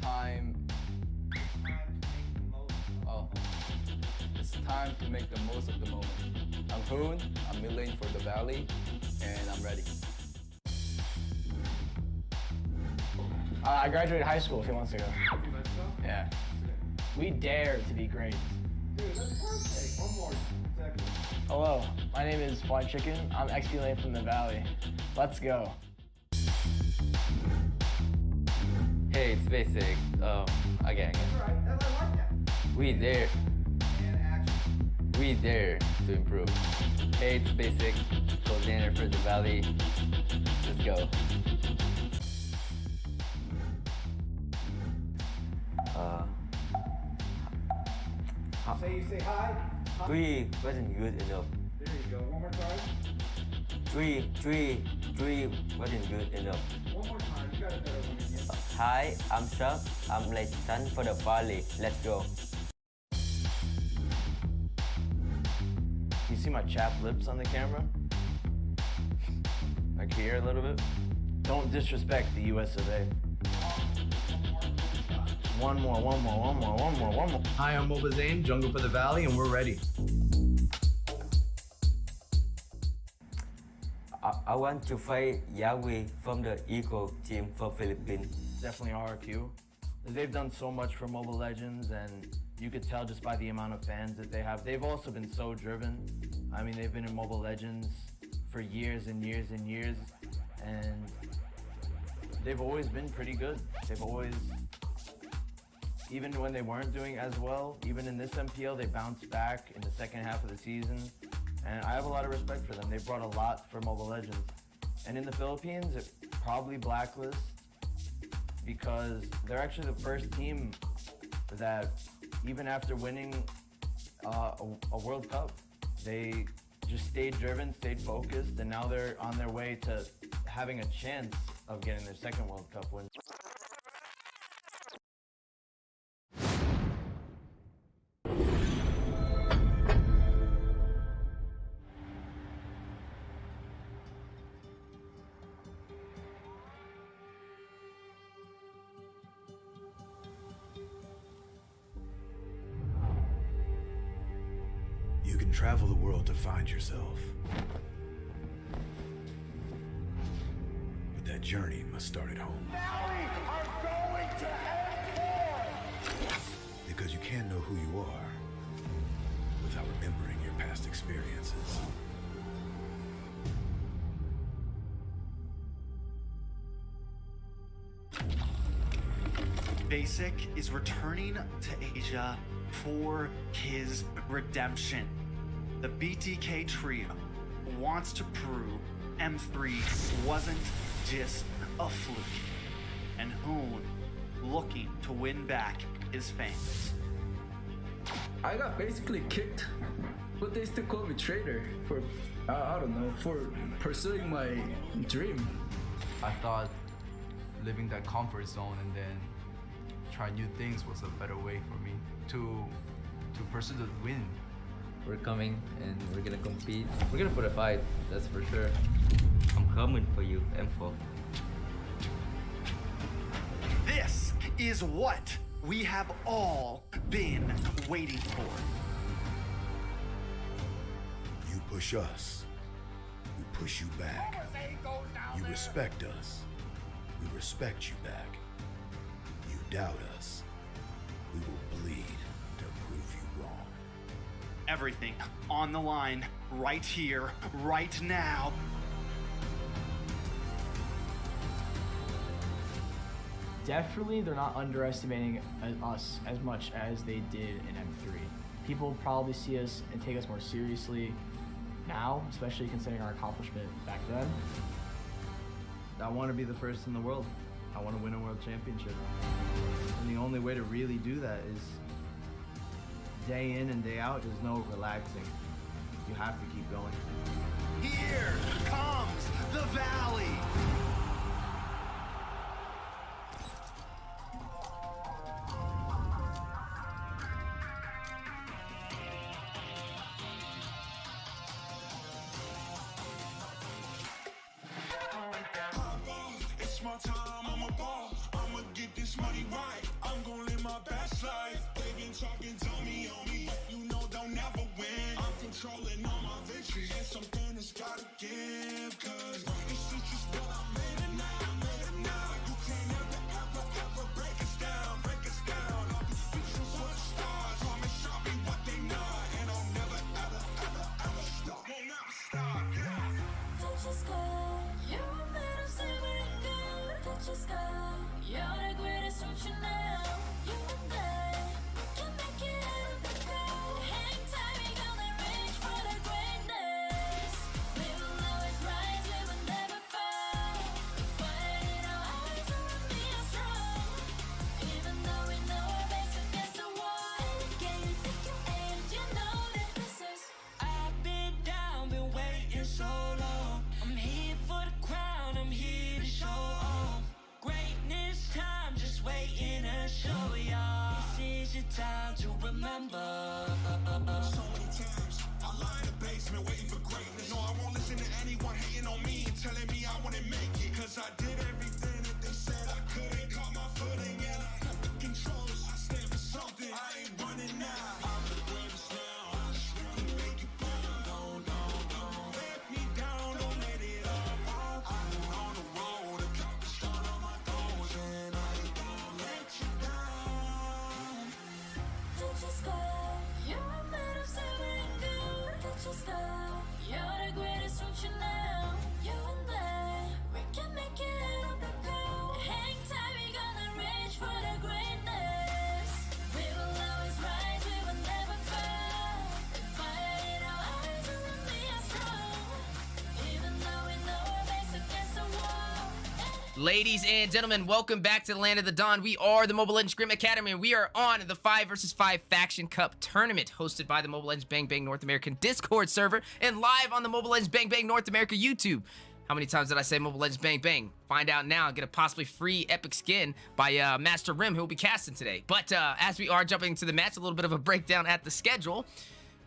Time. Oh, it's time to make the most of the moment. I'm Hoon, I'm mid-lane for the Valley, and I'm ready. I graduated high school a few months ago. Yeah. We dare to be great. Dude, that's perfect. One more second. Hello, my name is Fly Chicken. I'm XP lane from the Valley. Let's go. Hey, it's basic. Again. Alright, I like that. We dare. And action. We dare to improve. Hey, it's basic. Coordinator for the Valley. Let's go. Say hi. Hi. 3 wasn't good enough. There you go. One more time. 3 wasn't good enough. One more time. You got a better one again. Hi, I'm Chuck. I'm late son for the Valley. Let's go. You see my chapped lips on the camera? Like here a little bit? Don't disrespect the US of A. One more. Hi, I'm Moba Zane, Jungle for the Valley, and we're ready. I want to fight Yahweh from the Eagle team from Philippines. Definitely RRQ. They've done so much for Mobile Legends, and you could tell just by the amount of fans that they have. They've also been so driven. I mean, they've been in Mobile Legends for years and years and years, and they've always been pretty good. They've always, even when they weren't doing as well, even in this MPL, they bounced back in the second half of the season. And I have a lot of respect for them. They brought a lot for Mobile Legends. And in the Philippines, it probably blacklist because they're actually the first team that, even after winning a World Cup, they just stayed driven, stayed focused, and now they're on their way to having a chance of getting their second World Cup win. You can travel the world to find yourself. But that journey must start at home. Valley are going to end war! Because you can't know who you are without remembering your past experiences. Basic is returning to Asia for his redemption. The BTK trio wants to prove M3 wasn't just a fluke. And Hoon looking to win back his fans. I got basically kicked, but they still call me traitor for, I don't know, for pursuing my dream. I thought leaving that comfort zone and then try new things was a better way for me to pursue the win. We're coming and we're gonna compete. We're gonna put a fight, that's for sure. I'm coming for you, M4. This is what we have all been waiting for. You push us, we push you back. You respect us, we respect you back. You doubt us, we will bleed to prove you wrong. Everything on the line right here, right now. Definitely, they're not underestimating us as much as they did in M3. People probably see us and take us more seriously now, especially considering our accomplishment back then. I want to be the first in the world. I want to win a world championship. And the only way to really do that is day in and day out. There's no relaxing. You have to keep going. Here comes the Valley. It's my time, I'm a ball. I'ma get this money right. I'm gonna live my best life. They been talking to me on me, but you know they'll never win. I'm controlling all my victories, and something has gotta give. Cause this is just what I made it now, You can't ever break us down, I'll be speechless for the stars. Promise I'll be what they not, and I'll never ever stop. Won't never stop, yeah. Touch the sky, you're made of silver and gold. Touch the sky, you're the greatest, don't you know? You and I can make it out of the cold. Hang tight, we gonna reach for the greatness. We will always rise, we will never fall. Fight in our eyes, and we are strong. Even though we know our backs against the wall. Can you take your aim? You know that this is. I've been down, been waiting so long. I'm here for the crown, I'm here to show off. Greatness time, just waiting to show y'all. This is your time to remember. So many times I lie in the basement waiting for greatness. No, I won't listen to anyone hating on me and telling me I wouldn't make it. Cause I did everything that they said I couldn't. Caught my footing and I got the controls. I stand for something. I ain't running now. I'm the greatest now. I just wanna make it better. Don't let me down. Don't let it all fall. I've been on the road, accomplished all of my goals, and I ain't gonna let you down. Touch the sky, you're made of silver and gold. Touch the sky, you're the greatest, don't you know? You and I, we can make it out of the cold. Hang tight, we gonna reach for the greatness. We will always rise, we will never fall. Fire in our eyes, and we are strong. Even though we know our backs against the wall. Ladies and gentlemen, welcome back to the Land of the Dawn. We are the Mobile Legends Scrim Academy, and we are on the 5 vs 5 Faction Cup tournament hosted by the Mobile Legends Bang Bang North American Discord server and live on the Mobile Legends Bang Bang North America YouTube. How many times did I say Mobile Legends Bang Bang? Find out now and get a possibly free epic skin by Master Rim, who will be casting today. But as we are jumping into the match, a little bit of a breakdown at the schedule.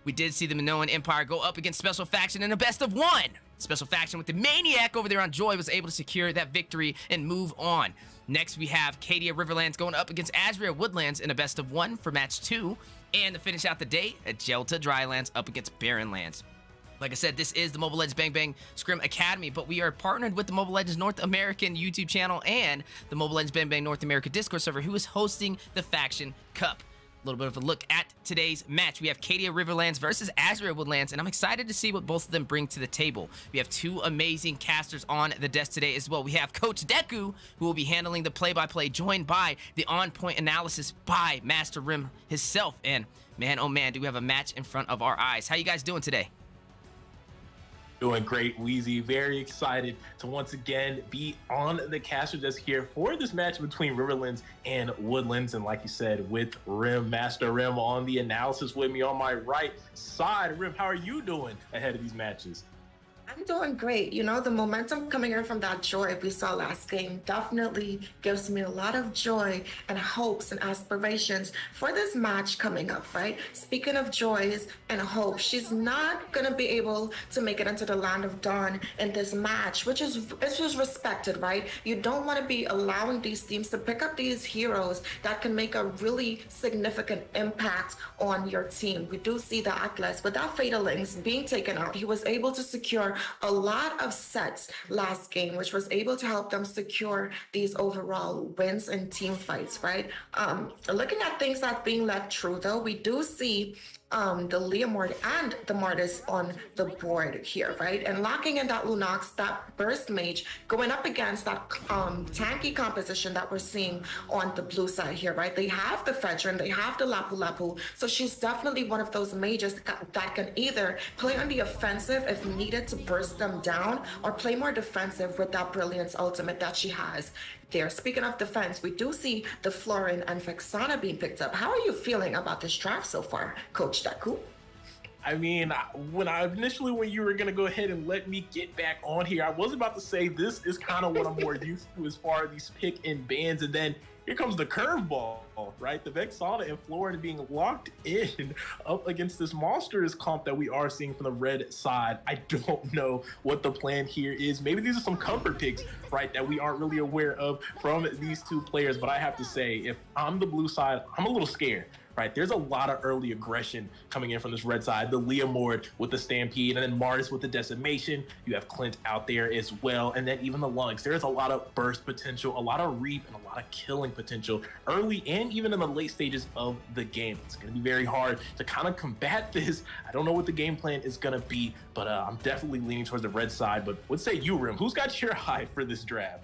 We did see the Minoan Empire go up against Special Faction in a best of one. Special Faction with the Maniac over there on Joy was able to secure that victory and move on. Next, we have Cadia Riverlands going up against Azria Woodlands in a best of one for match 2. And to finish out the day, Jelta Drylands up against Barrenlands. Like I said, this is the Mobile Legends Bang Bang Scrim Academy, but we are partnered with the Mobile Legends North American YouTube channel and the Mobile Legends Bang Bang North America Discord server, who is hosting the Faction Cup. A little bit of a look at today's match. We have Cadia Riverlands versus Azria Woodlands, and I'm excited to see what both of them bring to the table. We have two amazing casters on the desk today as well. We have Coach Deku, who will be handling the play-by-play, joined by the on-point analysis by Master Rim himself. And man, oh man, do we have a match in front of our eyes. How you guys doing today? Doing great, Wheezy. Very excited to once again be on the caster desk here for this match between Riverlands and Woodlands. And like you said, with Master Rim on the analysis with me on my right side. Rim, how are you doing ahead of these matches? I'm doing great. You know, the momentum coming in from that joy we saw last game definitely gives me a lot of joy and hopes and aspirations for this match coming up, right? Speaking of joys and hope, she's not going to be able to make it into the Land of Dawn in this match, which is respected, right? You don't want to be allowing these teams to pick up these heroes that can make a really significant impact on your team. We do see the Atlas with that Fatal Links being taken out. He was able to secure a lot of sets last game, which was able to help them secure these overall wins in team fights, right? Looking at things that's being let true, though, we do see the Leomord and the Martis on the board here, right? And locking in that Lunox, that Burst Mage, going up against that tanky composition that we're seeing on the blue side here, right? They have the Fedrin, they have the Lapu Lapu, so she's definitely one of those mages that can either play on the offensive if needed to burst them down, or play more defensive with that Brilliance ultimate that she has there. Speaking of defense, we do see the Florin and Vexana being picked up. How are you feeling about this draft so far, Coach Deku? I mean, when you were going to go ahead and let me get back on here, I was about to say this is kind of what I'm more used to as far as these pick and bans, and then here comes the curveball, right? The Vexana and Florin being locked in up against this Monsters comp that we are seeing from the red side. I don't know what the plan here is. Maybe these are some comfort picks, right, that we aren't really aware of from these two players. But I have to say, if I'm the blue side, I'm a little scared. Right, there's a lot of early aggression coming in from this red side. The Leomord with the Stampede, and then Martis with the Decimation. You have Clint out there as well, and then even the Lungs. There's a lot of burst potential, a lot of reap, and a lot of killing potential early and even in the late stages of the game. It's going to be very hard to kind of combat this. I don't know what the game plan is going to be, but I'm definitely leaning towards the red side. But what say you, Rim? Who's got your eye for this draft?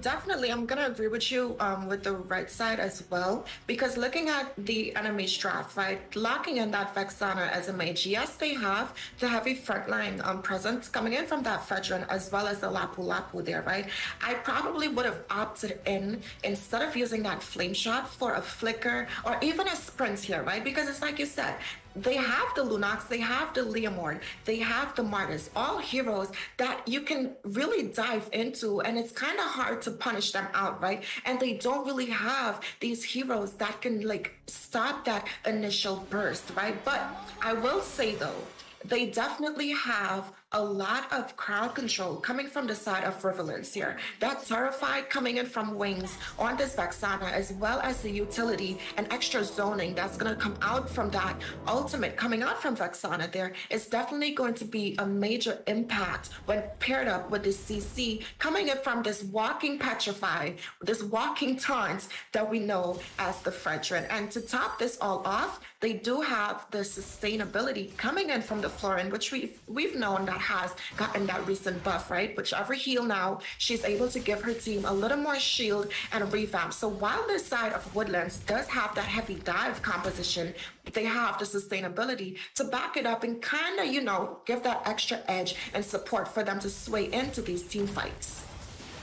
Definitely, I'm gonna agree with you with the right side as well, because looking at the enemy's draft, right, locking in that Vexana as a mage, yes, they have the heavy frontline presence coming in from that Fedrin as well as the Lapu Lapu there, right? I probably would have opted in instead of using that flame shot for a flicker or even a sprint here, right? Because it's like you said, they have the Lunox, they have the Leomord, they have the Martis, all heroes that you can really dive into, and it's kind of hard to punish them out, right? And they don't really have these heroes that can like stop that initial burst, right? But I will say though, they definitely have a lot of crowd control coming from the side of Riverlands here. That Terrified coming in from Wings on this Vexana, as well as the utility and extra zoning that's going to come out from that ultimate coming out from Vexana there is definitely going to be a major impact when paired up with the CC coming in from this walking Petrify, this walking taunt that we know as the Fredrin. And to top this all off, they do have the sustainability coming in from the Florin, which we've known that has gotten that recent buff, right? Whichever heal now, she's able to give her team a little more shield and revamp. So while this side of Woodlands does have that heavy dive composition, they have the sustainability to back it up and kind of, you know, give that extra edge and support for them to sway into these team fights.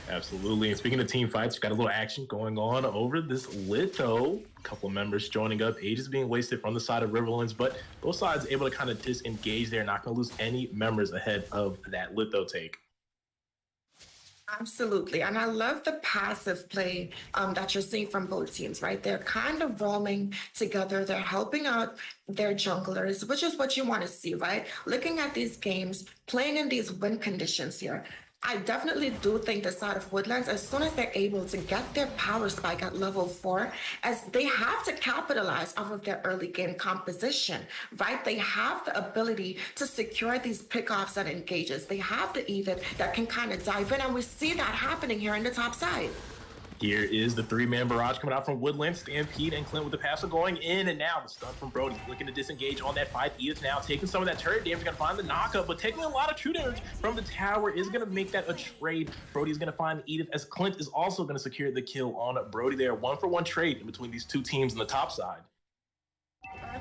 Absolutely. And speaking of team fights, got a little action going on over this Litho. A couple of members joining up. Ages being wasted from the side of Riverlands, but both sides able to kind of disengage there. Not going to lose any members ahead of that Litho take. Absolutely. And I love the passive play that you're seeing from both teams, right? They're kind of roaming together. They're helping out their junglers, which is what you want to see, right? Looking at these games, playing in these win conditions here, I definitely do think the side of Woodlands, as soon as they're able to get their power spike at level 4, as they have to capitalize off of their early game composition, right? They have the ability to secure these pickoffs and engages. They have the Edith that can kind of dive in, and we see that happening here in the top side. Here is the three-man barrage coming out from Woodland. Stampede and Clint with the passive going in, and now the stun from Brody looking to disengage on that fight. Edith now taking some of that turret damage, gonna find the knockup, but taking a lot of true damage from the tower is gonna make that a trade. Brody is gonna find the Edith, as Clint is also gonna secure the kill on Brody there. 1-for-1 trade in between these two teams on the top side.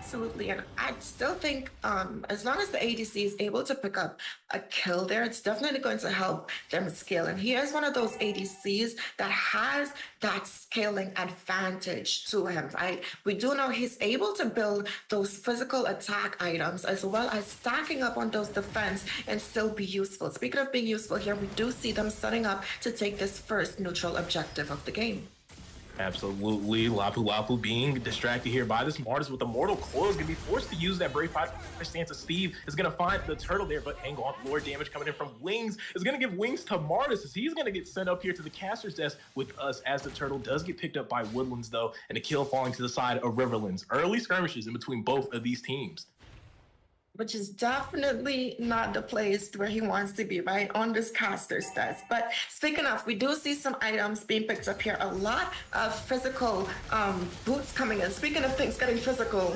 Absolutely, and I still think as long as the ADC is able to pick up a kill there, it's definitely going to help them scale. And he is one of those ADCs that has that scaling advantage to him, right? We do know he's able to build those physical attack items as well as stacking up on those defense and still be useful. Speaking of being useful here, we do see them setting up to take this first neutral objective of the game. Absolutely. Lapu Lapu being distracted here by this Martis with the Mortal Coil is going to be forced to use that Brave Fire stance. Steve is going to find the turtle there, but hang on. Lord damage coming in from Wings is going to give Wings to Martis as he's going to get sent up here to the caster's desk with us as the turtle does get picked up by Woodlands, though, and a kill falling to the side of Riverlands. Early skirmishes in between both of these teams. Which is definitely not the place where he wants to be, right? On this caster's desk. But speaking of, we do see some items being picked up here. A lot of physical boots coming in. Speaking of things getting physical.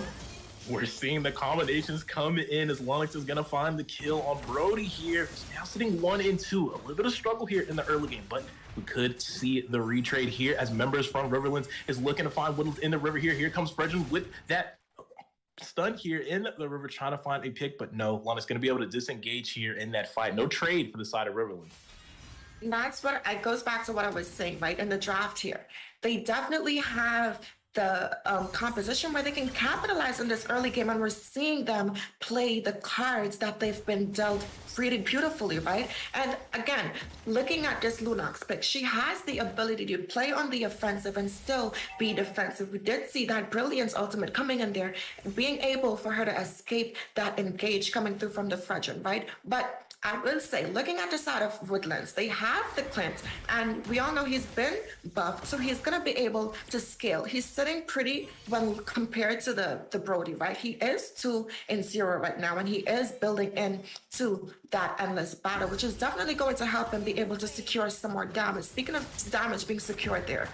We're seeing the combinations come in as Lunix is going to find the kill on Brody here. He's now sitting 1 and 2. A little bit of struggle here in the early game, but we could see the retrade here as members from Riverlands is looking to find Woodlands in the river here. Here comes Fredrin with that stun here in the river, trying to find a pick, but no, Lunix going to be able to disengage here in that fight. No trade for the side of Riverland. That's what it goes back to what I was saying, right? In the draft here, they definitely have the composition where they can capitalize on this early game, and we're seeing them play the cards that they've been dealt really beautifully, right? And again, looking at this Lunox pick, she has the ability to play on the offensive and still be defensive. We did see that Brilliance ultimate coming in there, being able for her to escape that engage coming through from the Fredrin, right? But I will say, looking at the side of Woodlands, they have the Clint, and we all know he's been buffed, so he's going to be able to scale. He's sitting pretty well compared to the Brody, right? He is 2-0 right now, and he is building into that endless battle, which is definitely going to help him be able to secure some more damage. Speaking of damage being secured there.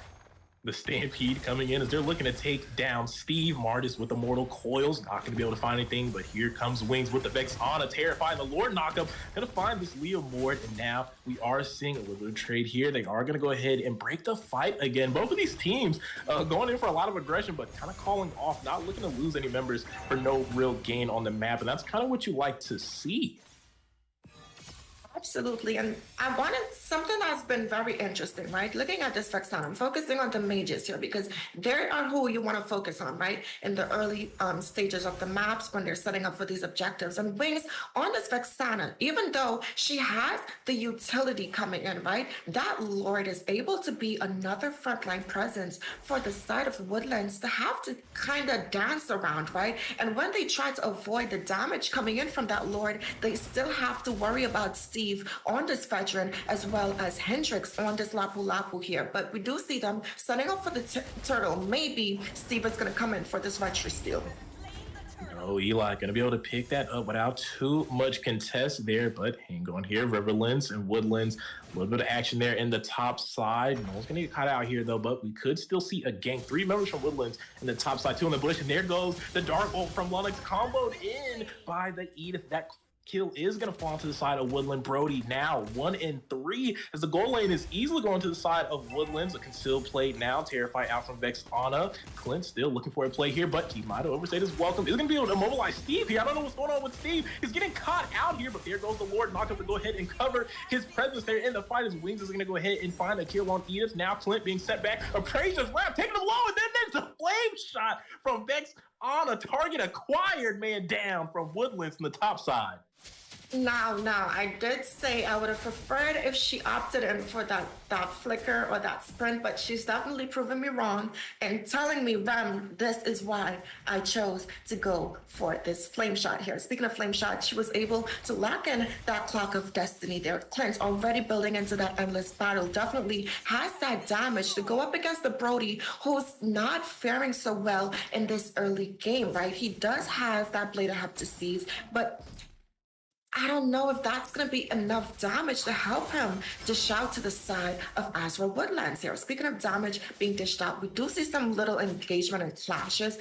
The Stampede coming in as they're looking to take down Steve Martis with the Mortal Coils. Not going to be able to find anything, but here comes Wings with the Vex on a terrifying the Lord knockup. Going to find this Leo Mord, and now we are seeing a little bit of trade here. They are going to go ahead and break the fight again. Both of these teams going in for a lot of aggression, but kind of calling off, not looking to lose any members for no real gain on the map, and that's kind of what you like to see. Absolutely, and I wanted something that's been very interesting, right? Looking at this Vexana, I'm focusing on the mages here because they are who you want to focus on, right? In the early stages of the maps when they're setting up for these objectives. And Wings on this Vexana, even though she has the utility coming in, right? That Lord is able to be another frontline presence for the side of Woodlands to have to kind of dance around, right? And when they try to avoid the damage coming in from that Lord, they still have to worry about Steve on this veteran as well as Hendrix on this Lapu Lapu here. But we do see them setting up for the turtle. Maybe Steve is going to come in for this retro steal. No, Eli going to be able to pick that up without too much contest there, but hang on here. Riverlands and Woodlands, a little bit of action there in the top side. No one's going to get caught out here, though, but we could still see a gank. 3 members from Woodlands in the top side, 2 in the bush, and there goes the Dark Bolt from Lunix, comboed in by the Edith. That kill is going to fall to the side of Woodland. Brody now 1 and 3 as the goal lane is easily going to the side of Woodlands. A concealed play now. Terrify out from Vexana. Clint still looking for a play here, but he might have overstayed his welcome. He's going to be able to immobilize Steve here. I don't know what's going on with Steve. He's getting caught out here, but there goes the Lord. Knock up to go ahead and cover his presence there in the fight as Wings is going to go ahead and find a kill on Edith. Now Clint being set back. Appraiser's left, taking him low, and then there's the flame shot from Vex on a target acquired man down from Woodlands in the top side. Now, I did say I would have preferred if she opted in for that flicker or that sprint, but she's definitely proven me wrong and telling me, Rem, this is why I chose to go for this flame shot here. Speaking of flame shot, she was able to lock in that clock of destiny there. Clint already building into that endless battle, definitely has that damage to go up against the Brody, who's not faring so well in this early game, right? He does have that Blade of Heptases, but I don't know if that's going to be enough damage to help him dish out to the side of Azra Woodlands here. Speaking of damage being dished out, we do see some little engagement and clashes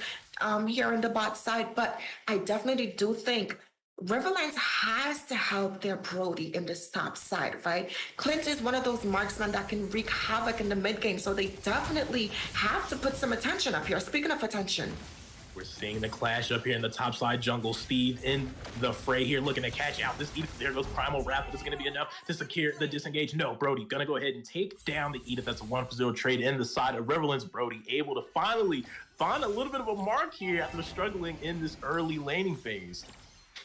here in the bot side, but I definitely do think Riverlands has to help their Brody in this top side, right? Clint is one of those marksmen that can wreak havoc in the mid game, so they definitely have to put some attention up here. Speaking of attention. We're seeing the clash up here in the top side jungle. Steve in the fray here, looking to catch out this Edith. There goes Primal Wrath. Is going to be enough to secure the disengage? No, Brody gonna go ahead and take down the Edith. That's a 1-for-0 trade in the side of Riverlands. Brody able to finally find a little bit of a mark here after struggling in this early laning phase.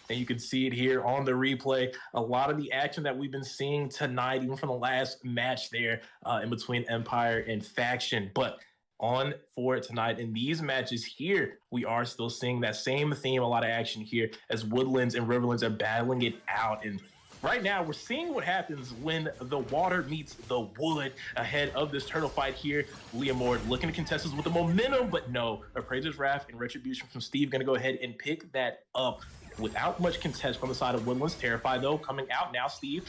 And you can see it here on the replay. A lot of the action that we've been seeing tonight, even from the last match there in between Empire and Faction. But on for tonight in these matches here, we are still seeing that same theme, a lot of action here as Woodlands and Riverlands are battling it out. And right now we're seeing what happens when the water meets the wood ahead of this turtle fight here. Leomord looking to contest us with the momentum, but no, Appraiser's Wrath and Retribution from Steve gonna go ahead and pick that up without much contest from the side of Woodlands. Terrified though, coming out now, Steve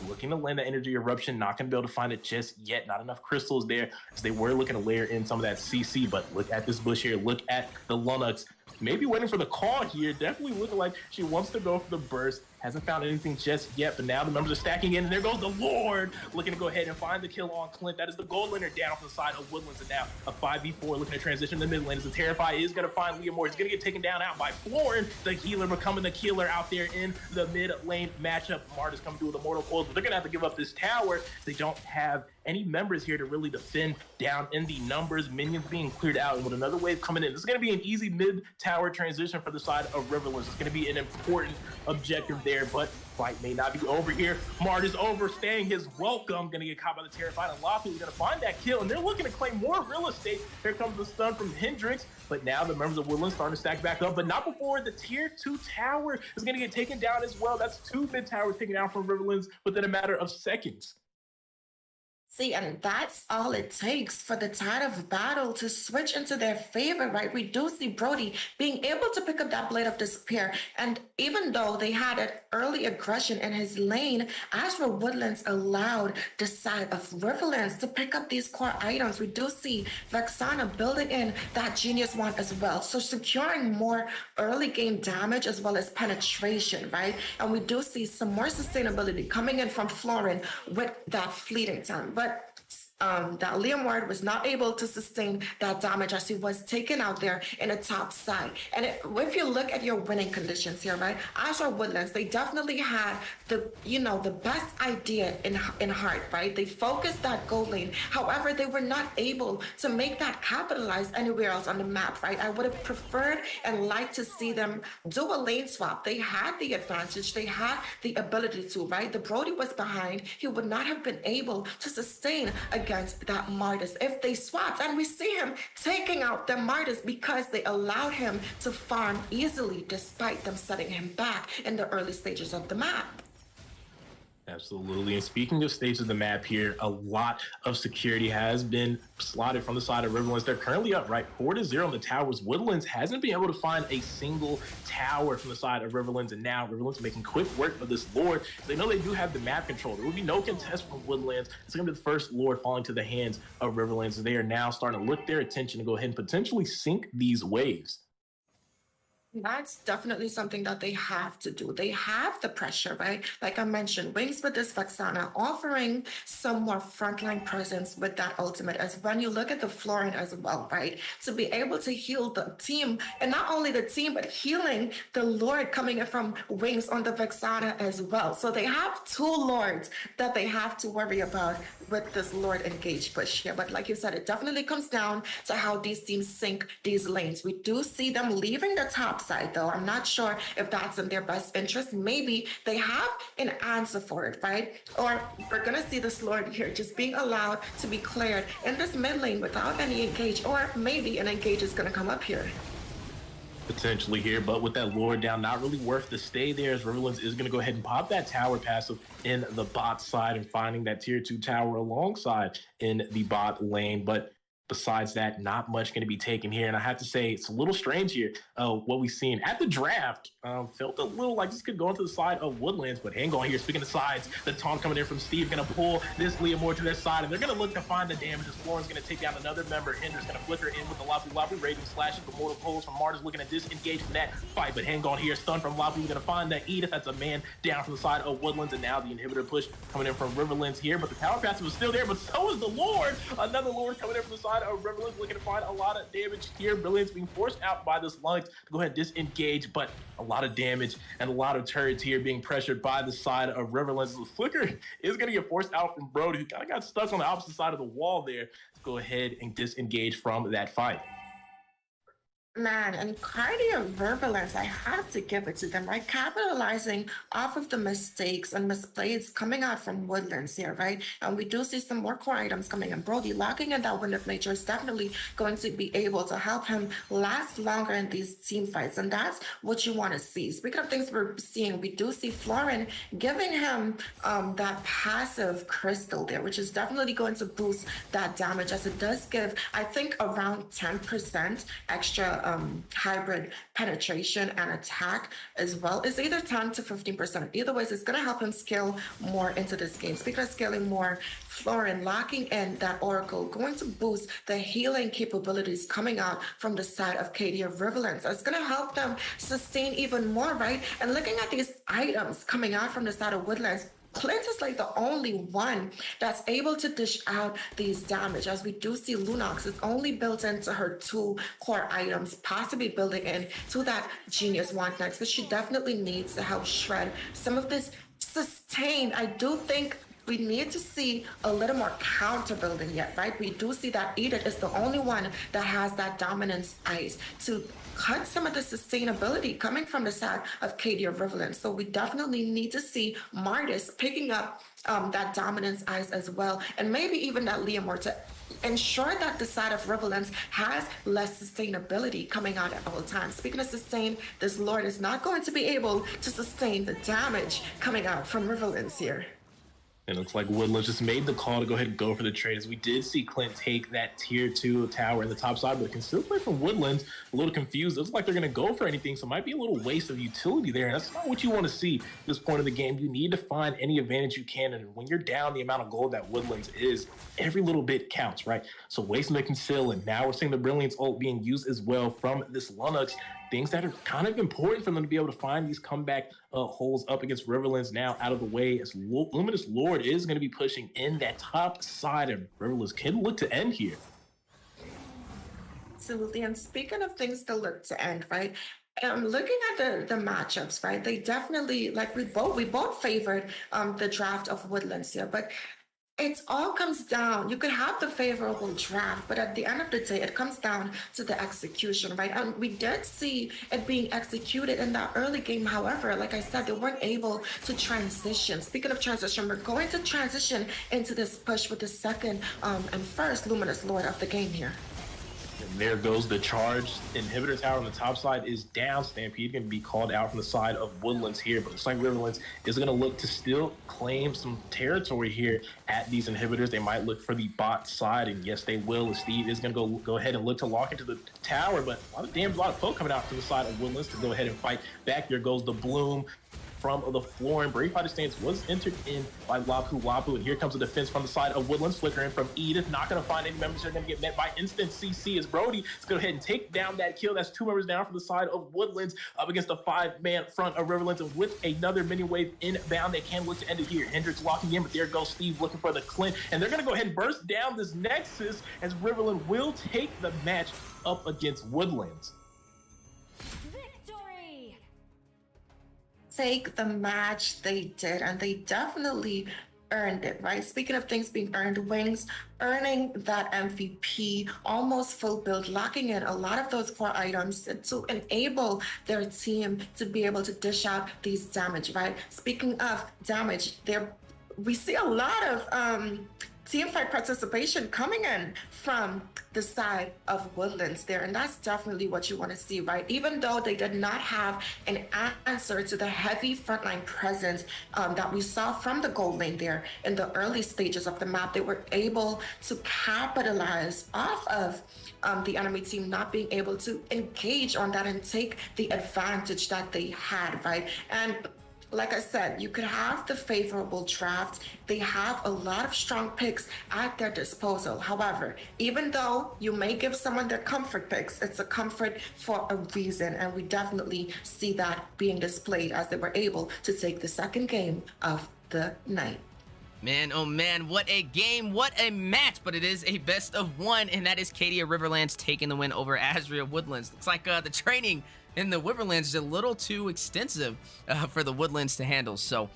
looking to land the energy eruption, not gonna be able to find it just yet. Not enough crystals there, as they were looking to layer in some of that CC, but look at this bush here, look at the Lunox. Maybe waiting for the call here, definitely looking like she wants to go for the burst. Hasn't found anything just yet, but now the members are stacking in, and there goes the Lord, looking to go ahead and find the kill on Clint. That is the gold laner down from the side of Woodlands, and now a 5v4 looking to transition to the mid lane as the Terrify is going to find Leomord. He's going to get taken down out by Florin, the healer becoming the killer out there in the mid lane matchup. Mart is coming through with the Mortal Coils, but they're going to have to give up this tower. They don't have any members here to really defend down in the numbers. Minions being cleared out, and with another wave coming in, this is going to be an easy mid-tower transition for the side of Riverlands. It's going to be an important objective there, but fight may not be over here. Mart is overstaying his welcome, going to get caught by the Terrified, and Lapu is going to find that kill, and they're looking to claim more real estate. Here comes the stun from Hendrix, but now the members of Woodlands starting to stack back up, but not before the tier 2 tower is going to get taken down as well. That's 2 mid-towers taken down from Riverlands within a matter of seconds. See, and that's all it takes for the tide of battle to switch into their favor, right? We do see Brody being able to pick up that Blade of Despair. And even though they had an early aggression in his lane, as for Woodlands allowed the side of Riverlands to pick up these core items, we do see Vexana building in that Genius Wand as well. So securing more early game damage as well as penetration, right? And we do see some more sustainability coming in from Florin with that fleeting time. But that Leomord was not able to sustain that damage as he was taken out there in a top side. And if you look at your winning conditions here, right, Azure Woodlands, they definitely had the best idea in heart, right? They focused that gold lane. However, they were not able to make that capitalize anywhere else on the map, right? I would have preferred and liked to see them do a lane swap. They had the advantage. They had the ability to, right? The Brody was behind. He would not have been able to sustain against that Martis if they swapped. And we see him taking out the Martis because they allowed him to farm easily despite them setting him back in the early stages of the map. Absolutely. And speaking of stages of the map here, a lot of security has been slotted from the side of Riverlands. They're currently up, right, 4-0 in the towers. Woodlands hasn't been able to find a single tower from the side of Riverlands, and now Riverlands making quick work of this Lord. They know they do have the map control. There will be no contest from Woodlands. It's going to be the first Lord falling to the hands of Riverlands. They are now starting to look their attention to go ahead and potentially sink these waves. That's definitely something that they have to do. They have the pressure, right? Like I mentioned, Wings with this Vexana offering some more frontline presence with that ultimate, as when you look at the Florin as well, right? To be able to heal the team, and not only the team, but healing the Lord coming in from Wings on the Vexana as well. So they have 2 Lords that they have to worry about with this Lord engage push here. But like you said, it definitely comes down to how these teams sync these lanes. We do see them leaving the top side though. I'm not sure if that's in their best interest. Maybe they have an answer for it, right? Or we're gonna see this Lord here just being allowed to be cleared in this mid lane without any engage, or maybe an engage is gonna come up here. Potentially here, but with that Lord down, not really worth the stay there, as Riverlands is going to go ahead and pop that tower passive in the bot side and finding that tier 2 tower alongside in the bot lane. But besides that, not much going to be taken here. And I have to say, it's a little strange here. What we've seen at the draft felt a little like this could go into the side of Woodlands, but hang on here. Speaking of sides, the taunt coming in from Steve, going to pull this Leomord to their side, and they're going to look to find the damage. As Florin's going to take down another member. Hendrix going to flicker in with the Lapu Raging Slash of the Mortal Coils from Martis, looking to disengage from that fight, but hang on here. Stun from Lapu, going to find that Edith. That's a man down from the side of Woodlands, and now the inhibitor push coming in from Riverlands here, but the tower passive is still there, but so is the Lord. Another Lord coming in from the side side of Riverlands, looking to find a lot of damage here. Brilliance being forced out by this Lunx to go ahead and disengage, but a lot of damage and a lot of turrets here being pressured by the side of Riverlands. The Flicker is going to get forced out from Brody, who kind of got stuck on the opposite side of the wall there, to go ahead and disengage from that fight. Man, and Cardio Verbalance, I have to give it to them, right? Capitalizing off of the mistakes and misplays coming out from Woodlands here, right? And we do see some more core items coming in. Brody locking in that Wind of Nature is definitely going to be able to help him last longer in these team fights. And that's what you want to see. Speaking of things we're seeing, we do see Florin giving him that passive crystal there, which is definitely going to boost that damage, as it does give, I think, around 10% extra hybrid penetration and attack, as well as either 10 to 15%. Either ways, it's going to help him scale more into this game. Speaking of scaling more, Florin locking in that Oracle, going to boost the healing capabilities coming out from the side of Katie of Riverlands. It's going to help them sustain even more, right? And looking at these items coming out from the side of Woodlands, Clint is like the only one that's able to dish out these damage, as we do see Lunox is only built into her 2 core items, possibly building in to that Genius Wand next, but she definitely needs to help shred some of this sustain. I do think we need to see a little more counter building yet, right? We do see that Edith is the only one that has that dominance ice to cut some of the sustainability coming from the side of Katie of Riverlands. So we definitely need to see Martis picking up that dominance ice as well, and maybe even that Leomore to ensure that the side of Riverlands has less sustainability coming out at all times. Speaking of sustain, this Lord is not going to be able to sustain the damage coming out from Riverlands here. It looks like Woodlands just made the call to go ahead and go for the trade, as we did see Clint take that tier 2 tower in the top side, but can still play from Woodlands. A little confused. It looks like they're going to go for anything, so it might be a little waste of utility there, and that's not what you want to see at this point of the game. You need to find any advantage you can, and when you're down the amount of gold that Woodlands is, every little bit counts, right? So waste and conceal, and now we're seeing the Brilliance ult being used as well from this Lunox. Things that are kind of important for them to be able to find these comeback holes up against Riverlands now out of the way, as Luminous Lord is going to be pushing in that top side, and Riverlands can look to end here. Absolutely. And speaking of things to look to end, right? Looking at the matchups, right? They definitely, like we both favored the draft of Woodlands here, but it all comes down, you could have the favorable draft, but at the end of the day, it comes down to the execution, right? And we did see it being executed in that early game. However, like I said, they weren't able to transition. Speaking of transition, we're going to transition into this push with the second and first Luminous Lord of the game here. And there goes the charge. Inhibitor tower on the top side is down. Stampede going to be called out from the side of Woodlands here, but it looks like Riverlands is going to look to still claim some territory here at these inhibitors. They might look for the bot side, and yes, they will. As Steve is going to go ahead and look to lock into the tower, but a lot of damage, a lot of poke coming out from the side of Woodlands to go ahead and fight back. There goes the Bloom from the floor, and Brave Fighter Stance was entered in by Lapu, and here comes the defense from the side of Woodlands. Flicker in from Edith, not going to find any members. They're going to get met by instant CC as Brody is go ahead and take down that kill. That's 2 members down from the side of Woodlands up against the 5-man front of Riverlands, and with another mini wave inbound, they can look to end it here. Hendrix locking in, but there goes Steve looking for the Clint, and they're going to go ahead and burst down this Nexus, as Riverland will take the match up against Woodlands. Take the match, they did, and they definitely earned it, right? Speaking of things being earned, Wings earning that MVP, almost full build, locking in a lot of those core items to enable their team to be able to dish out these damage, right? Speaking of damage, we see a lot of team fight participation coming in from the side of Woodlands there, and that's definitely what you want to see, right? Even though they did not have an answer to the heavy frontline presence that we saw from the gold lane there in the early stages of the map, they were able to capitalize off of the enemy team not being able to engage on that and take the advantage that they had, right? And like I said, you could have the favorable draft. They have a lot of strong picks at their disposal. However, even though you may give someone their comfort picks, it's a comfort for a reason. And we definitely see that being displayed as they were able to take the second game of the night. Man, oh man, what a game, what a match, but it is a best of one, and that is Cadia Riverlands taking the win over Azria Woodlands. Looks like the training in the Riverlands is a little too extensive for the Woodlands to handle. So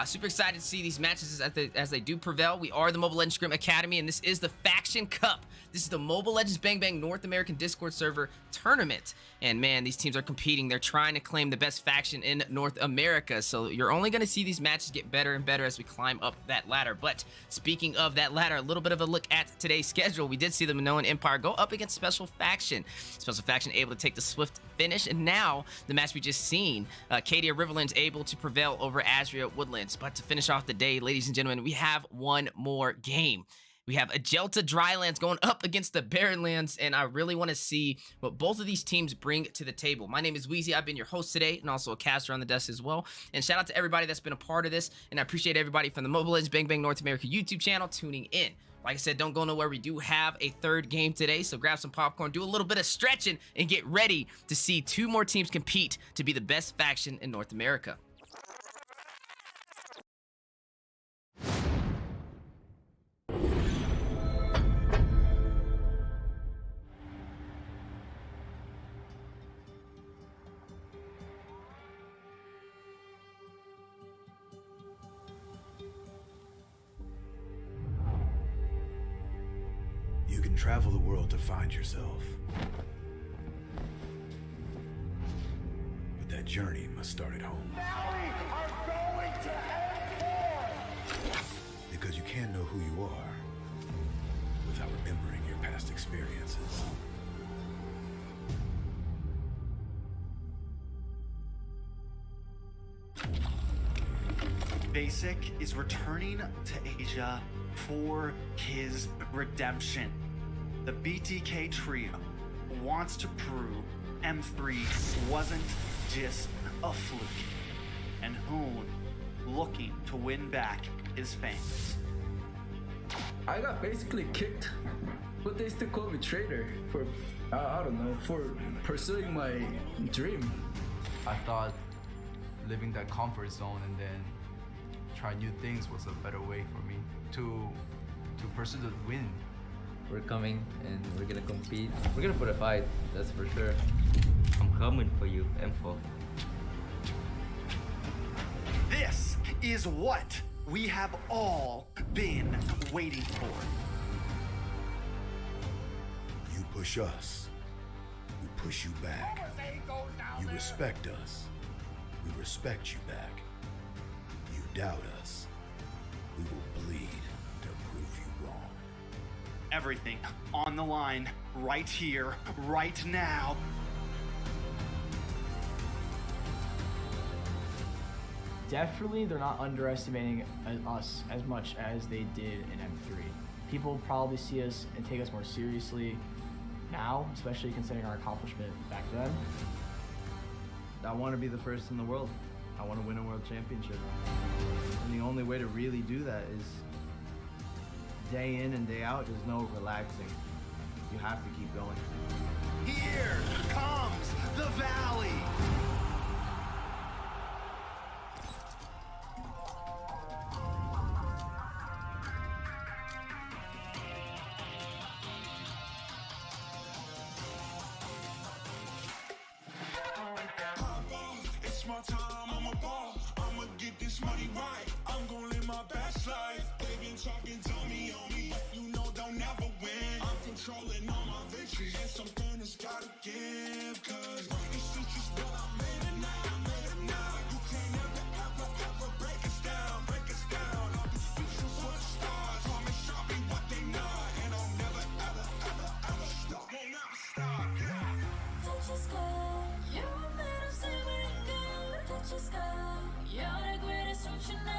super excited to see these matches as they do prevail. We are the Mobile Legends Scrim Academy, and this is the Faction Cup. This is the Mobile Legends Bang Bang North American Discord server tournament. And man, these teams are competing. They're trying to claim the best faction in North America. So you're only going to see these matches get better and better as we climb up that ladder. But speaking of that ladder, a little bit of a look at today's schedule. We did see the Minoan Empire go up against Special Faction. Special Faction able to take the swift finish. And now the match we just seen, Cadia Riverlands able to prevail over Azria Woodlands. But to finish off the day, ladies and gentlemen, we have one more game. We have Ajelta Drylands going up against the Barrenlands, and I really want to see what both of these teams bring to the table. My name is Weezy. I've been your host today, and also a caster on the desk as well. And shout out to everybody that's been a part of this, and I appreciate everybody from the Mobile Legends Bang Bang North America YouTube channel tuning in. Like I said, don't go nowhere. We do have a third game today, so grab some popcorn, do a little bit of stretching, and get ready to see two more teams compete to be the best faction in North America. You can travel the world to find yourself. But that journey must start at home. Because you can't know who you are without remembering your past experiences. Basic is returning to Asia for his redemption. The BTK trio wants to prove M3 wasn't just a fluke, and Hoon looking to win back his fans. I got basically kicked, but they still call me traitor for, I don't know, for pursuing my dream. I thought leaving that comfort zone and then try new things was a better way for me to pursue the win. We're coming and we're gonna compete. We're gonna put a fight, that's for sure. I'm coming for you, M4. This is what we have all been waiting for. You push us, we push you back. You respect us, we respect you back. You doubt us, we will bleed to prove you wrong. Everything on the line, right here, right now. Definitely, they're not underestimating us as much as they did in M3. People probably see us and take us more seriously now, especially considering our accomplishment back then. I want to be the first in the world. I want to win a world championship. And the only way to really do that is day in and day out. There's no relaxing. You have to keep going. Here comes the valley. It's my time, I'm a ball. I'ma get this money right. I'm gonna live my best life. They been talking to me on me, but you know they'll never win. I'm controlling all my victories, and something has gotta give. Cause it's just what I made it now, You can't ever break us down, I'll be speechless for the stars. Promise I'll be what they not, and I'll never ever stop. Won't never stop, yeah. Touch the sky, you're made of silver and gold. Touch the sky, you're the greatest, don't you know?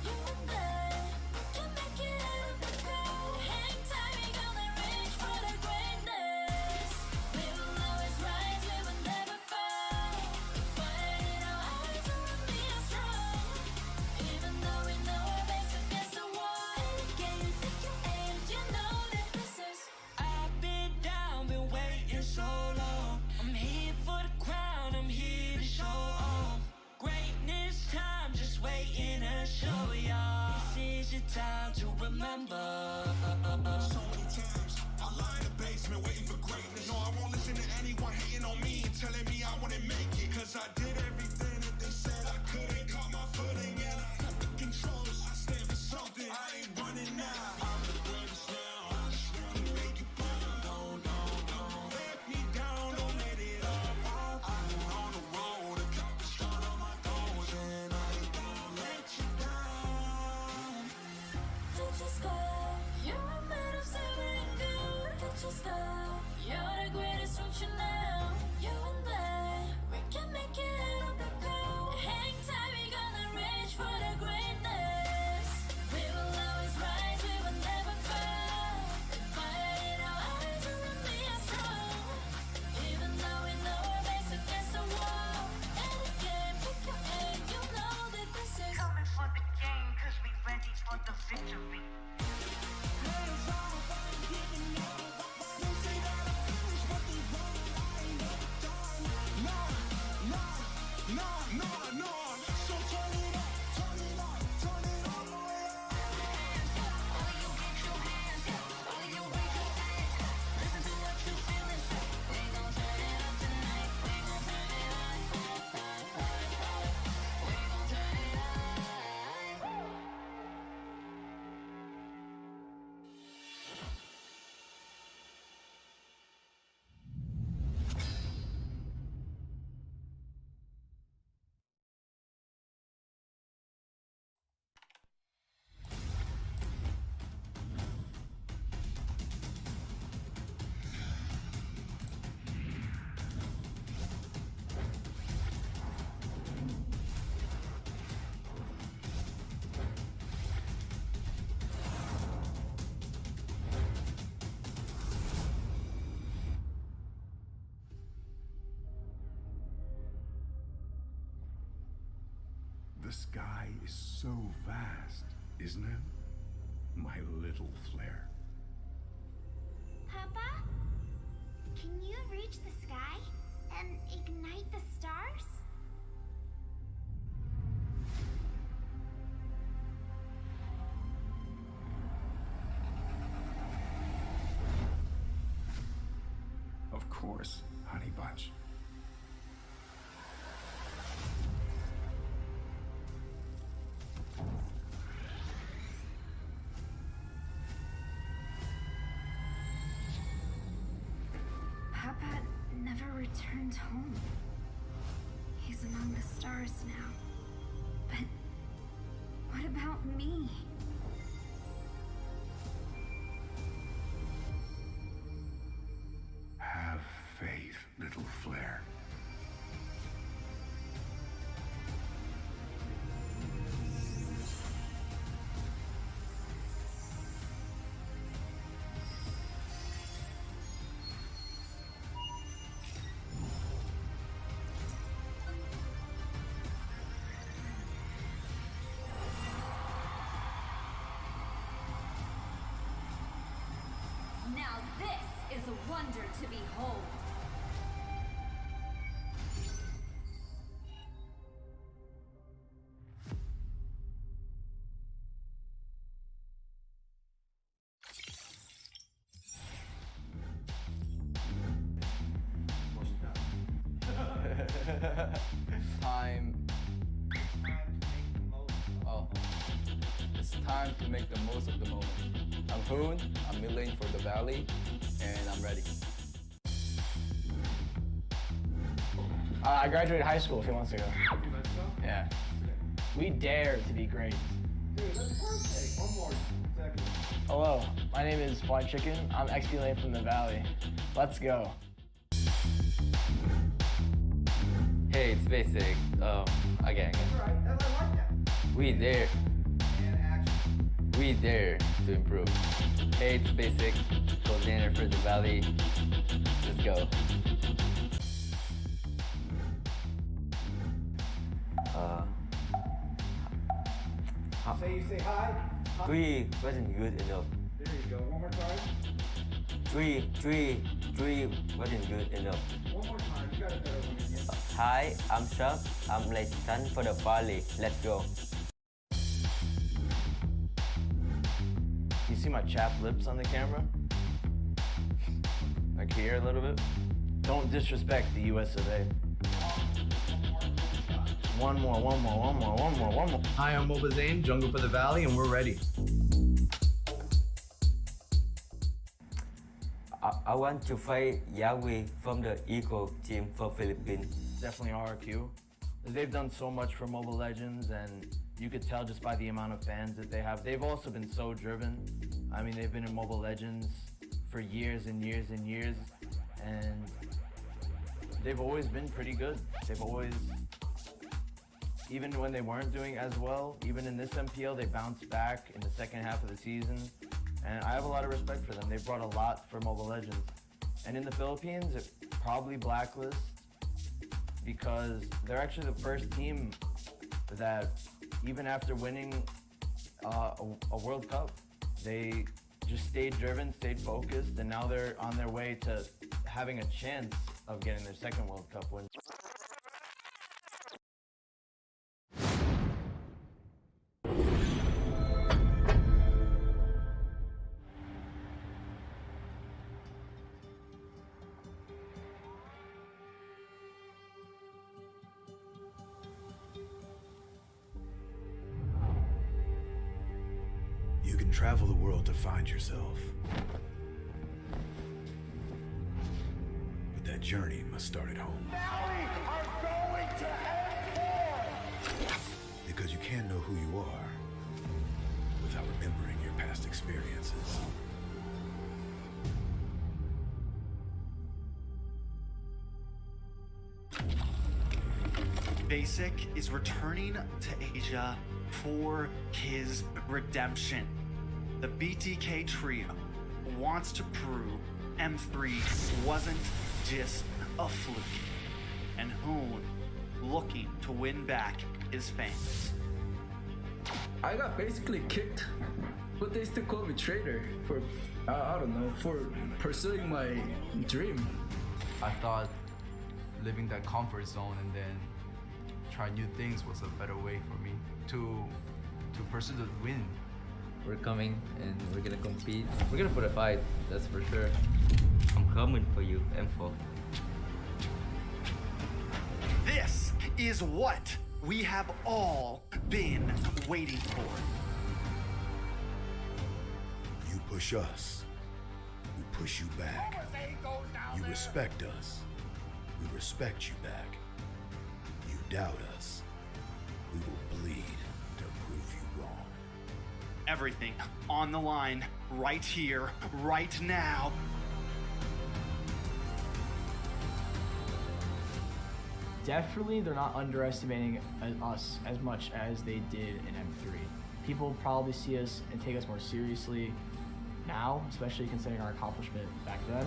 You and I can make it out of the cold. Hang tight, we gonna reach for the greatness. We will always rise, we will never fall. destruction now. You and I, we can make it out of the cold. Hang tight, we gonna reach for the greatness. We will always rise, we will never fall. The fire in our eyes will remain as strong. Even though we know we're base against the wall. And again, pick your aim, you know that this is Coming for the game, cause we ready for the victory. The sky is so vast, isn't it? My little flare. Papa? Can you reach the sky and ignite the stars? Of course, honey bunch. Papa never returned home. He's among the stars now. But what about me? Have faith, little flare. Now this is a wonder to behold. Time. Oh, it's time to make the most of the moment. I'm Hoon, I'm mid lane for the Valley, and I'm ready. I graduated high school a few months ago. Yeah. We dare to be great. Dude, that's perfect. One more second. Hello, my name is Flying Chicken. I'm XP lane from the Valley. Let's go. Hey, it's basic. Again. Right, I like that. We dare. And action. We dare to improve. Hey, it's basic. Coordinator for the Valley. Let's go. Say hi. Hi. 3 wasn't good enough. There you go. One more time. 3 wasn't good enough. One more time. You got a better one again. Hi, I'm Chuck. I'm late son for the Valley. Let's go. You see my chapped lips on the camera? Like here a little bit? Don't disrespect the US of A. One more. Hi, I'm Moba Zane, Jungle for the Valley, and we're ready. I want to fight Yahweh from the Eagle team for Philippines. Definitely RRQ. They've done so much for Mobile Legends, and you could tell just by the amount of fans that they have. They've also been so driven. I mean, they've been in Mobile Legends for years and years and years, and they've always been pretty good. They've always, even when they weren't doing as well, even in this MPL, they bounced back in the second half of the season. And I have a lot of respect for them. They brought a lot for Mobile Legends. And in the Philippines, it probably blacklist because they're actually the first team that, even after winning a World Cup, they just stayed driven, stayed focused, and now they're on their way to having a chance of getting their second World Cup win. You can travel the world to find yourself. But that journey must start at home. Because you can't know who you are without remembering your past experiences. Basic is returning to Asia for his redemption. The BTK trio wants to prove M3 wasn't just a fluke, and Hoon looking to win back his fans. I got basically kicked, but they still call me traitor for, I don't know, for pursuing my dream. I thought leaving that comfort zone and then try new things was a better way for me to pursue the win. We're coming and we're gonna compete. We're gonna put a fight, that's for sure. I'm coming for you, M4. This is what we have all been waiting for. You push us, we push you back. You respect us, we respect you back. You doubt us, we will bleed to prove you wrong. Everything on the line, right here, right now. Definitely, they're not underestimating us as much as they did in M3. People probably see us and take us more seriously now, especially considering our accomplishment back then.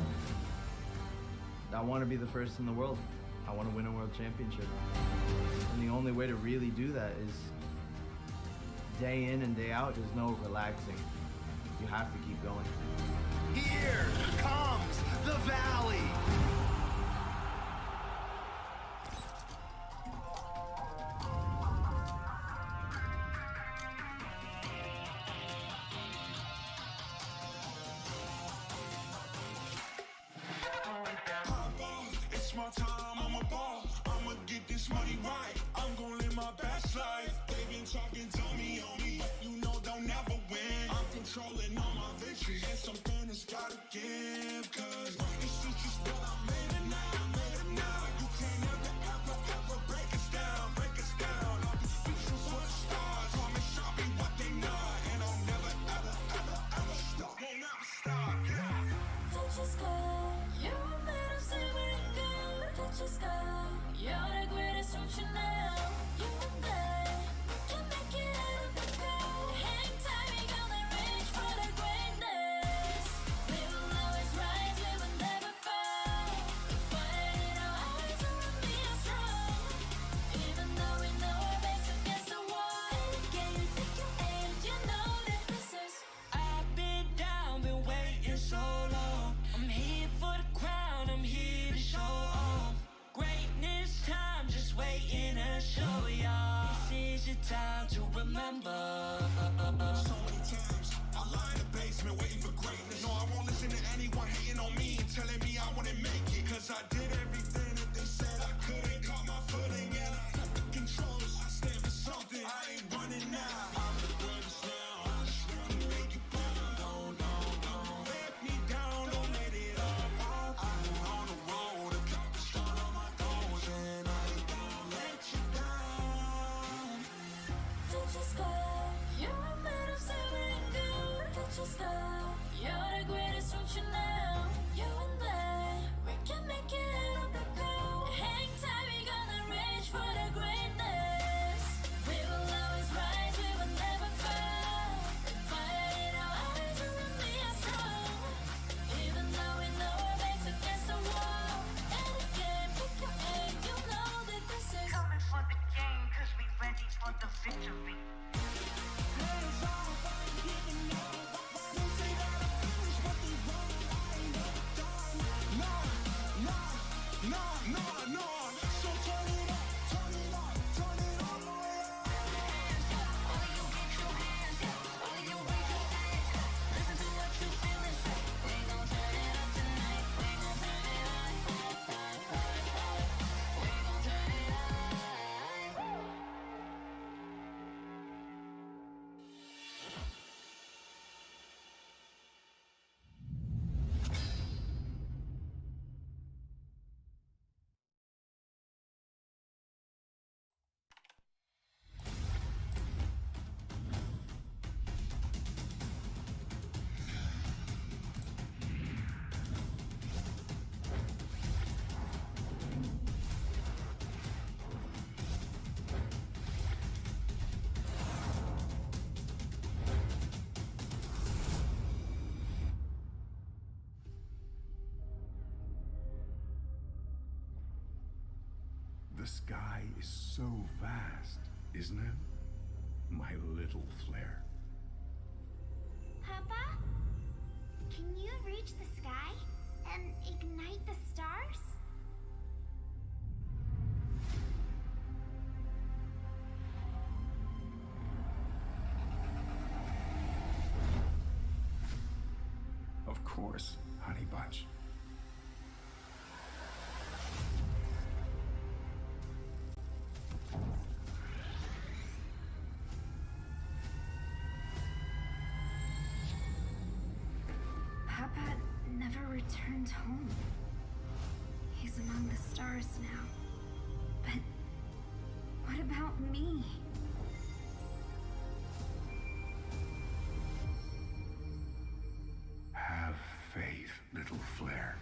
I want to be the first in the world. I want to win a world championship. And the only way to really do that is day in and day out. There's no relaxing. You have to keep going. Here comes the Valley. It's my time, I'm a ball. I'ma get this money right. I'm gonna live my best life. They been talking to me on me, but you know they'll never win. I'm controlling all my victories, and something has gotta give. Cause this is just what I made it now, made it now. You can't ever break us down, break us down. I'll be speechless for the stars. Wanna show me what they not, and I'll never ever stop. Won't never stop, yeah. Touch the sky, you're a man of silver and gold. Touch the sky, you're the greatest, don't you know? You and I can make it out of the cold. Hang tight, we gonna reach for the greatness. We will always rise, we will never fall. Fight in our eyes, and we are strong. Even though we know our backs against the wall. And again, you take your hand, you know that this is. I've been down, been waiting so long. I'm here for the crown, I'm here to show off. Greatness time, just waiting to show y'all. This is your time to remember. So many times I lie in the basement waiting for greatness. No, I won't listen to anyone hating on me and telling me I wouldn't make it. Cause I did everything that they said I couldn't. Caught my footing and I took the controls. I stand for something, I ain't running now. I'm the greatest now. I just wanna make it proud. Don't let me down, don't let it all. I'm on the road, accomplished all of my goals, and I ain't gonna let you down. Touch the sky, you're a man of silver and gold. Touch the sky, you're the greatest, don't you know? You and I, we can make it out of The sky is so vast, isn't it? My little flare. Papa? Can you reach the sky and ignite the stars? Of course, Honey Bunch. Papa never returned home. He's among the stars now. But what about me? Have faith, little flare.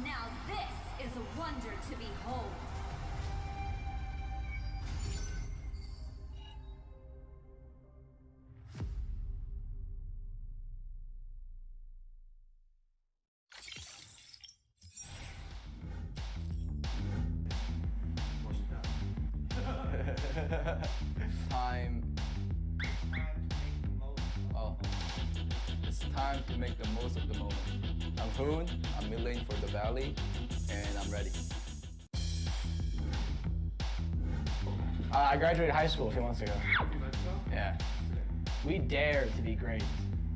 Now this is a wonder to behold. Time. Oh, it's time to make the most of the moment. I'm Hoon, I'm milling for the valley, and I'm ready. I graduated high school a few months ago. Yeah. We dare to be great.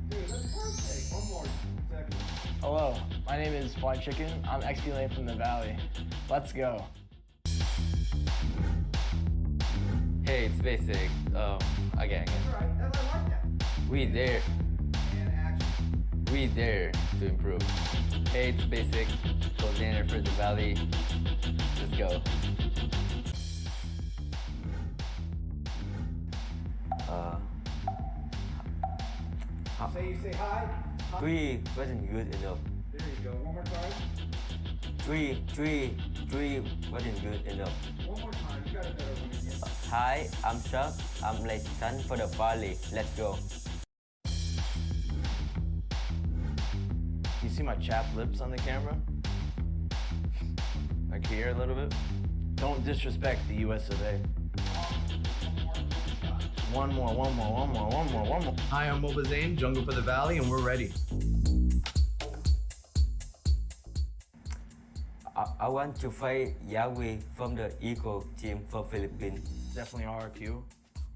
Dude, that's perfect. One more second. Hello, my name is Fly Chicken. I'm XP Lane from the Valley. Let's go. Hey, it's basic. Again. That's right. I like that. We dare. And action. We dare to improve. Hey, it's basic. Coordinator for the Valley. Let's go. Say hi. Three wasn't good enough. There you go. One more time. Three wasn't good enough. One more time. You got a better one again. Hi, I'm Chuck. I'm like son for the Valley. Let's go. You see my chapped lips on the camera? Like here a little bit? Don't disrespect the US of A. One more. Hi, I'm Moba Zane, Jungle for the Valley, and we're ready. I want to fight Yahweh from the Eagle team for Philippines. Definitely RQ.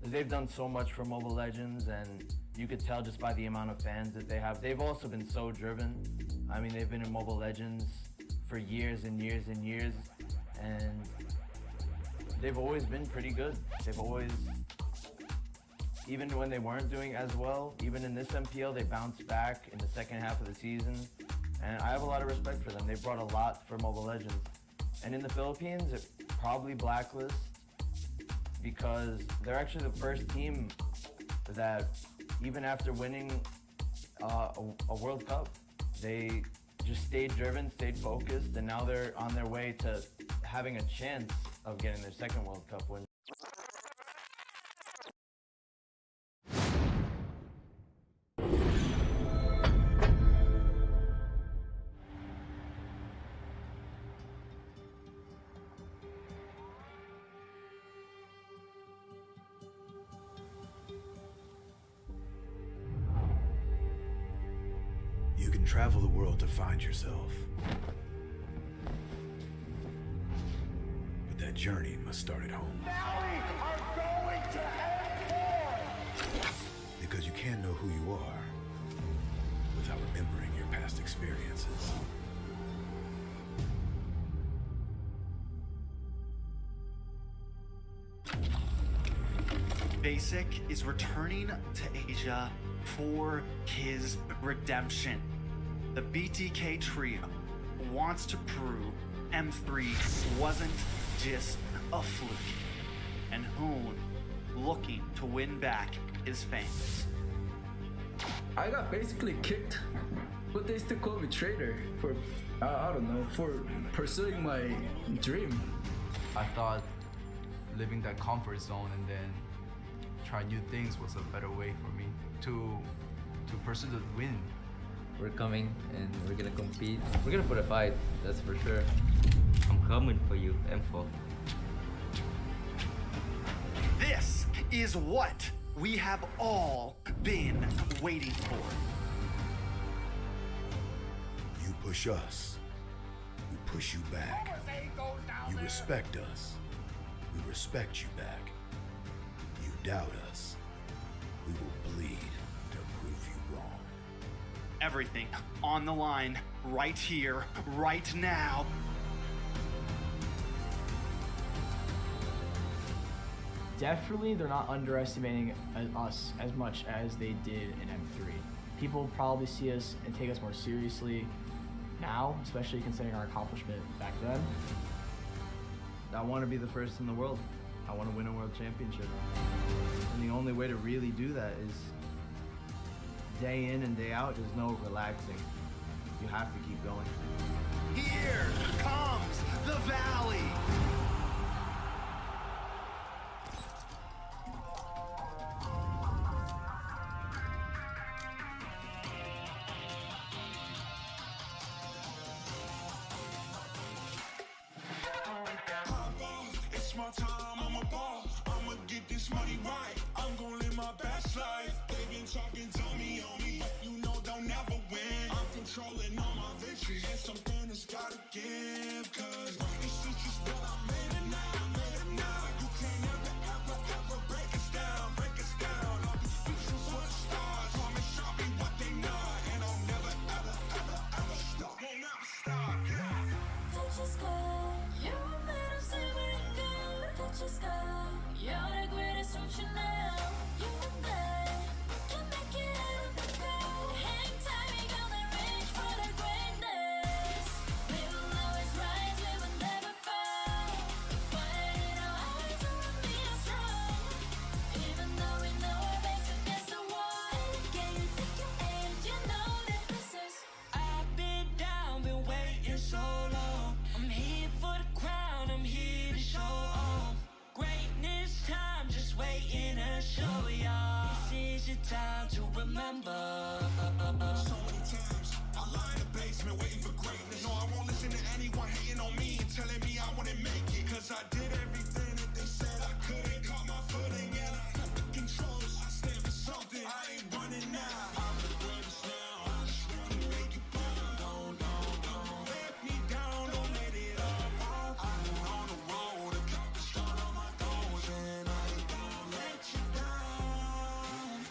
They've done so much for Mobile Legends, and you could tell just by the amount of fans that they have. They've also been so driven. I mean, they've been in Mobile Legends for years and years and years, and they've always been pretty good. They've always, even when they weren't doing as well, even in this MPL, they bounced back in the second half of the season. And I have a lot of respect for them. They brought a lot for Mobile Legends. And in the Philippines, it probably Blacklist, because they're actually the first team that, even after winning a World Cup, they just stayed driven, stayed focused, and now they're on their way to having a chance of getting their second World Cup win. You can travel the world to find yourself. But that journey must start at home. Valley are going to end Because you can't know who you are without remembering your past experiences. Basic is returning to Asia for his redemption. The BTK trio wants to prove M3 wasn't just a fluke. And Hoon looking to win back his fame. I got basically kicked, but they still call me traitor for, I don't know, for pursuing my dream. I thought living that comfort zone and then try new things was a better way for me to pursue the win. We're coming and we're gonna compete. We're gonna put a fight, that's for sure. I'm coming for you, M4. This is what we have all been waiting for. You push us, we push you back. You respect us, we respect you back. You doubt us, we will bleed to prove you wrong. Everything on the line right here, right now. Definitely, they're not underestimating us as much as they did in M3. People probably see us and take us more seriously now, especially considering our accomplishment back then. I want to be the first in the world. I want to win a world championship. And the only way to really do that is day in and day out, there's no relaxing. You have to keep going. Here comes the Valley. It's my time, I'm a ball. I'ma get this money right. I'm gonna live my best life. They been talking to me on me, but you know they'll never win. I'm controlling all my victories, and something that's gotta give. Cause it's just what I made it now, You can't ever break us down. All these pieces for the stars, promise I'll be what they not. And I'll never, ever stop. Won't never stop, yeah. Touch the sky, you're made of silver and gold. Touch the sky, you're the greatest, don't you know? You and I can make it out of the cold. Hang tight, we gonna reach for the greatness. We will always rise, we will never fall. Fight in our eyes, and we are strong. Even though we know our backs against the wall. Can you take your aim? You know that this is. I've been down, been waiting so long. I'm here for the crown, I'm here to show off. Greatness time, just waiting to show y'all. This is your time to remember. So many times, I lie in the basement waiting for greatness. No, I won't listen to anyone hating on me and telling me I wouldn't make it. Cause I did everything that they said I couldn't. Caught my footing and I got the controls. I stand for something, I ain't running now. I'm the greatest now, I just wanna make it proud. Don't let me down, don't let it all. I'm on the road, accomplish all of my goals. And I ain't gonna let you down.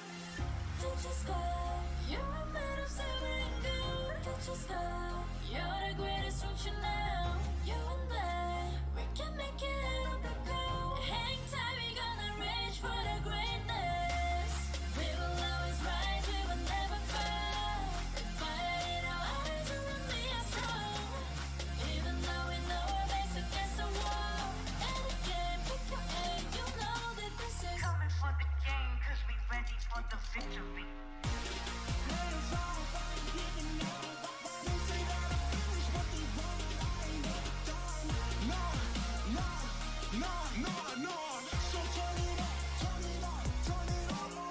Touch the sky, you're made of silver and gold. Touch the sky, you're the greatest, don't you know? You and I, we can make it out of the cold. Hang tight, we gonna reach for the greatness. We will always rise, we will never fall. The fire in our eyes, and we are strong. Even though we know our backs against the wall. And again, pick your aim, you know that this is. Coming for the game, cause we ready for the victory. So turn it up, turn it all the way up.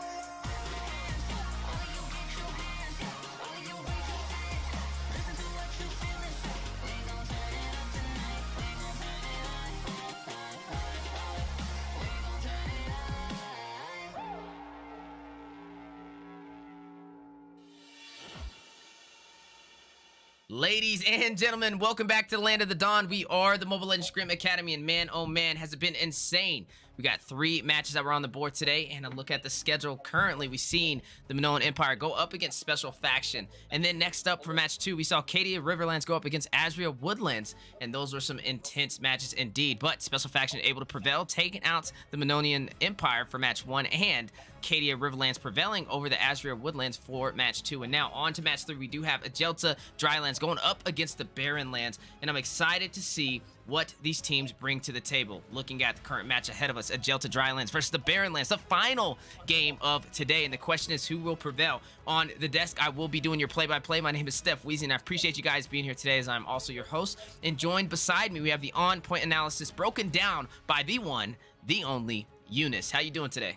Ladies and gentlemen, welcome back to the Land of the Dawn. We are the Mobile Legends Scrim Academy, and man, oh man, has it been insane. We got 3 matches that were on the board today, and a look at the schedule currently. We've seen the Minoan Empire go up against Special Faction, and then next up for match 2, we saw Cadia Riverlands go up against Azria Woodlands, and those were some intense matches indeed. But Special Faction able to prevail, taking out the Minoan Empire for match 1, and Cadia Riverlands prevailing over the Azria Woodlands for match 2. And now on to match 3, we do have Ajelta Drylands going up against the Barren Lands, and I'm excited to see what these teams bring to the table. Looking at the current match ahead of us, Ajelta Drylands versus the Barrenlands, the final game of today. And the question is, who will prevail? On the desk, I will be doing your play-by-play. My name is Steph Weezy, and I appreciate you guys being here today, as I'm also your host. And joined beside me, we have the on-point analysis broken down by the one, the only Eunice. How you doing today?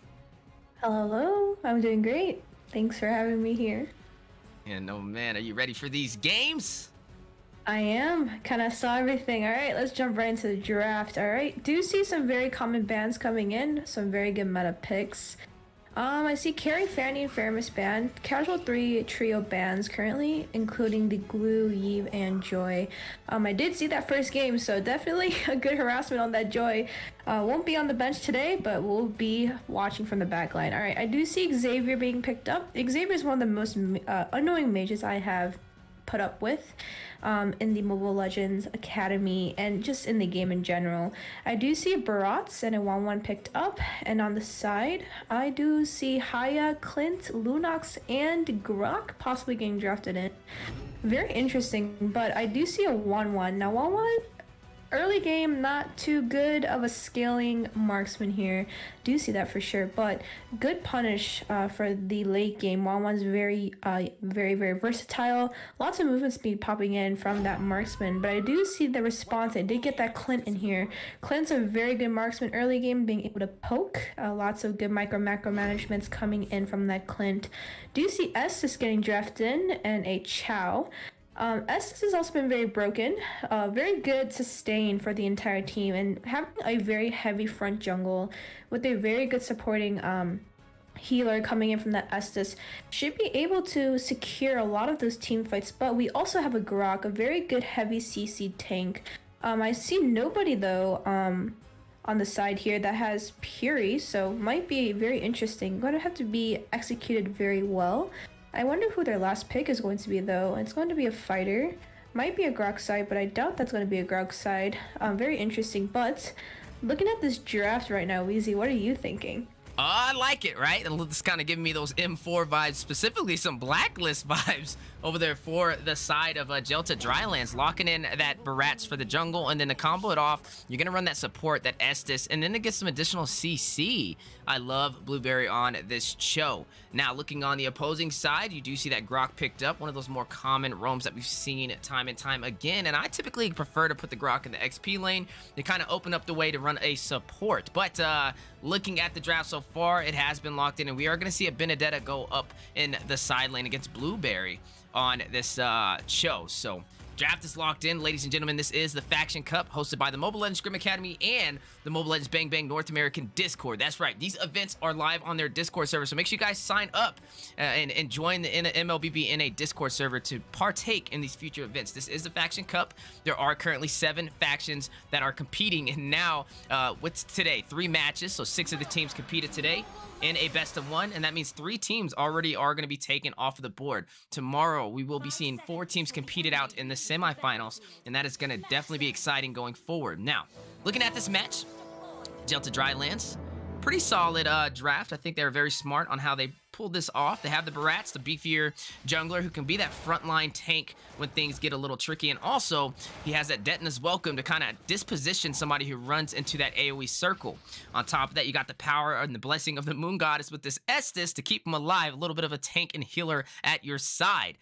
Hello, I'm doing great. Thanks for having me here. And oh man, are you ready for these games? I am. Kind of saw everything. All right, let's jump right into the draft. All right, do see some very common bans coming in, some very good meta picks. I see Carrie, Fanny, and Faramus banned. Casual 3 trio bans currently, including the Glue, Yeve, and Joy. I did see that first game, so definitely a good harassment on that Joy. Won't be on the bench today, but we'll be watching from the back line. All right, I do see Xavier being picked up. Xavier is one of the most annoying mages I have put up with in the Mobile Legends Academy and just in the game in general. I do see Barats and a 1-1 picked up, and on the side I do see Haya, Clint, Lunox, and Grok possibly getting drafted in. Very interesting, but I do see a 1-1. Now 1-1 early game, not too good of a scaling marksman here. Do see that for sure, but good punish for the late game. 1-1's very, very versatile. Lots of movement speed popping in from that marksman, but I do see the response. I did get that Clint in here. Clint's a very good marksman early game, being able to poke. Lots of good macro managements coming in from that Clint. Do see Estes getting drafted in, and a Chow. Estes has also been very broken, very good sustain for the entire team, and having a very heavy front jungle with a very good supporting healer coming in from that Estes should be able to secure a lot of those team fights. But we also have a Grok, a very good heavy CC tank. I see nobody though on the side here that has Puri, so might be very interesting. Going to have to be executed very well. I wonder who their last pick is going to be though. It's going to be a fighter. Might be a Grok side, but I doubt that's going to be a Grok side. Very interesting, but looking at this draft right now, Weezy, what are you thinking? I like it, right? It's kind of giving me those M4 vibes, specifically some Blacklist vibes over there for the side of Ajelta Drylands, locking in that Barats for the jungle, and then to combo it off, you're going to run that support, that Estes, and then to get some additional CC. I love Blueberry on this show. Now, looking on the opposing side, you do see that Grok picked up, one of those more common roams that we've seen time and time again, and I typically prefer to put the Grok in the XP lane to kind of open up the way to run a support. But looking at the draft so far, it has been locked in, and we are going to see a Benedetta go up in the side lane against Blueberry on this show. So draft is locked in, ladies and gentlemen. This is the Faction Cup, hosted by the Mobile Legends Scrim Academy and the Mobile Legends Bang Bang North American Discord. That's right, these events are live on their Discord server, so make sure you guys sign up and join the MLBB NA Discord server to partake in these future events. This is the Faction Cup. There are currently 7 factions that are competing, and now what's today? 3 matches, so 6 of the teams competed today in a best of 1, and that means 3 teams already are going to be taken off of the board. Tomorrow, we will be seeing 4 teams competed out in the semifinals, and that is going to definitely be exciting going forward. Now, looking at this match, Ajelta Drylands, pretty solid draft. I think they were very smart on how they pulled this off. They have the Barats, the beefier jungler who can be that frontline tank when things get a little tricky, and also he has that Detna's Welcome to kind of disposition somebody who runs into that AoE circle. On top of that, you got the power and the blessing of the Moon Goddess with this Estes to keep him alive, a little bit of a tank and healer at your side.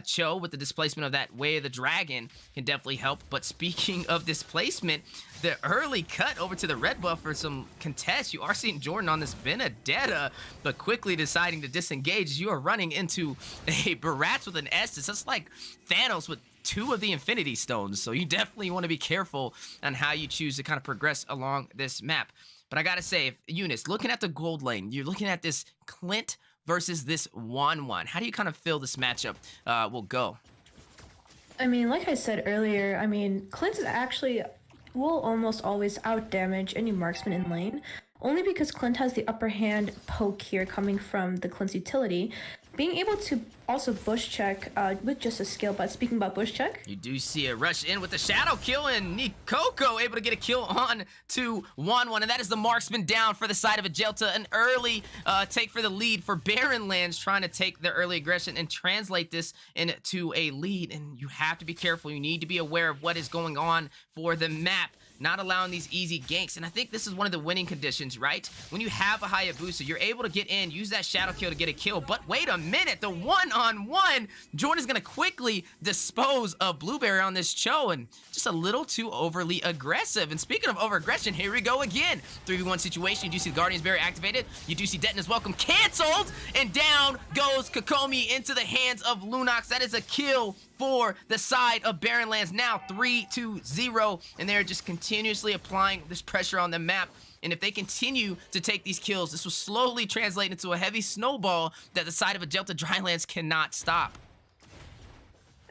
Cho with the displacement of that Way of the Dragon can definitely help. But speaking of displacement, the early cut over to the red buff for some contest. You are seeing Jordan on this Benedetta, but quickly deciding to disengage as you are running into a Barats with an Estes. That's like Thanos with 2 of the Infinity Stones. So you definitely want to be careful on how you choose to kind of progress along this map. But I gotta say, Eunice, looking at the gold lane, you're looking at this Clint versus this 1-1. How do you kind of feel this matchup will go? I mean, like I said earlier, I mean, Clint is actually will almost always outdamage any marksman in lane, only because Clint has the upper hand poke here coming from the Clint's utility. Being able to also bush check with just a skill, but speaking about bush check, you do see a rush in with the shadow kill, and Nikoko able to get a kill on to 1-1, and that is the marksman down for the side of Ajelta. An early take for the lead for Barrenlands, trying to take the early aggression and translate this into a lead, and you have to be careful. You need to be aware of what is going on for the map. not allowing these easy ganks. And I think this is one of the winning conditions, right? When you have a Hayabusa, you're able to get in, use that shadow kill to get a kill. But wait a minute, the one-on-one, Jordan's gonna quickly dispose of Blueberry on this Cho, and just a little too overly aggressive. And speaking of over-aggression, here we go again. 3v1 situation, you do see the Guardian's Barrier activated, you do see Detona's Welcome canceled, and down goes Kokomi into the hands of Lunox. That is a kill for the side of Barrenlands, now 3-0, and they're just continuously applying this pressure on the map. And if they continue to take these kills, this will slowly translate into a heavy snowball that the side of Ajelta Drylands cannot stop.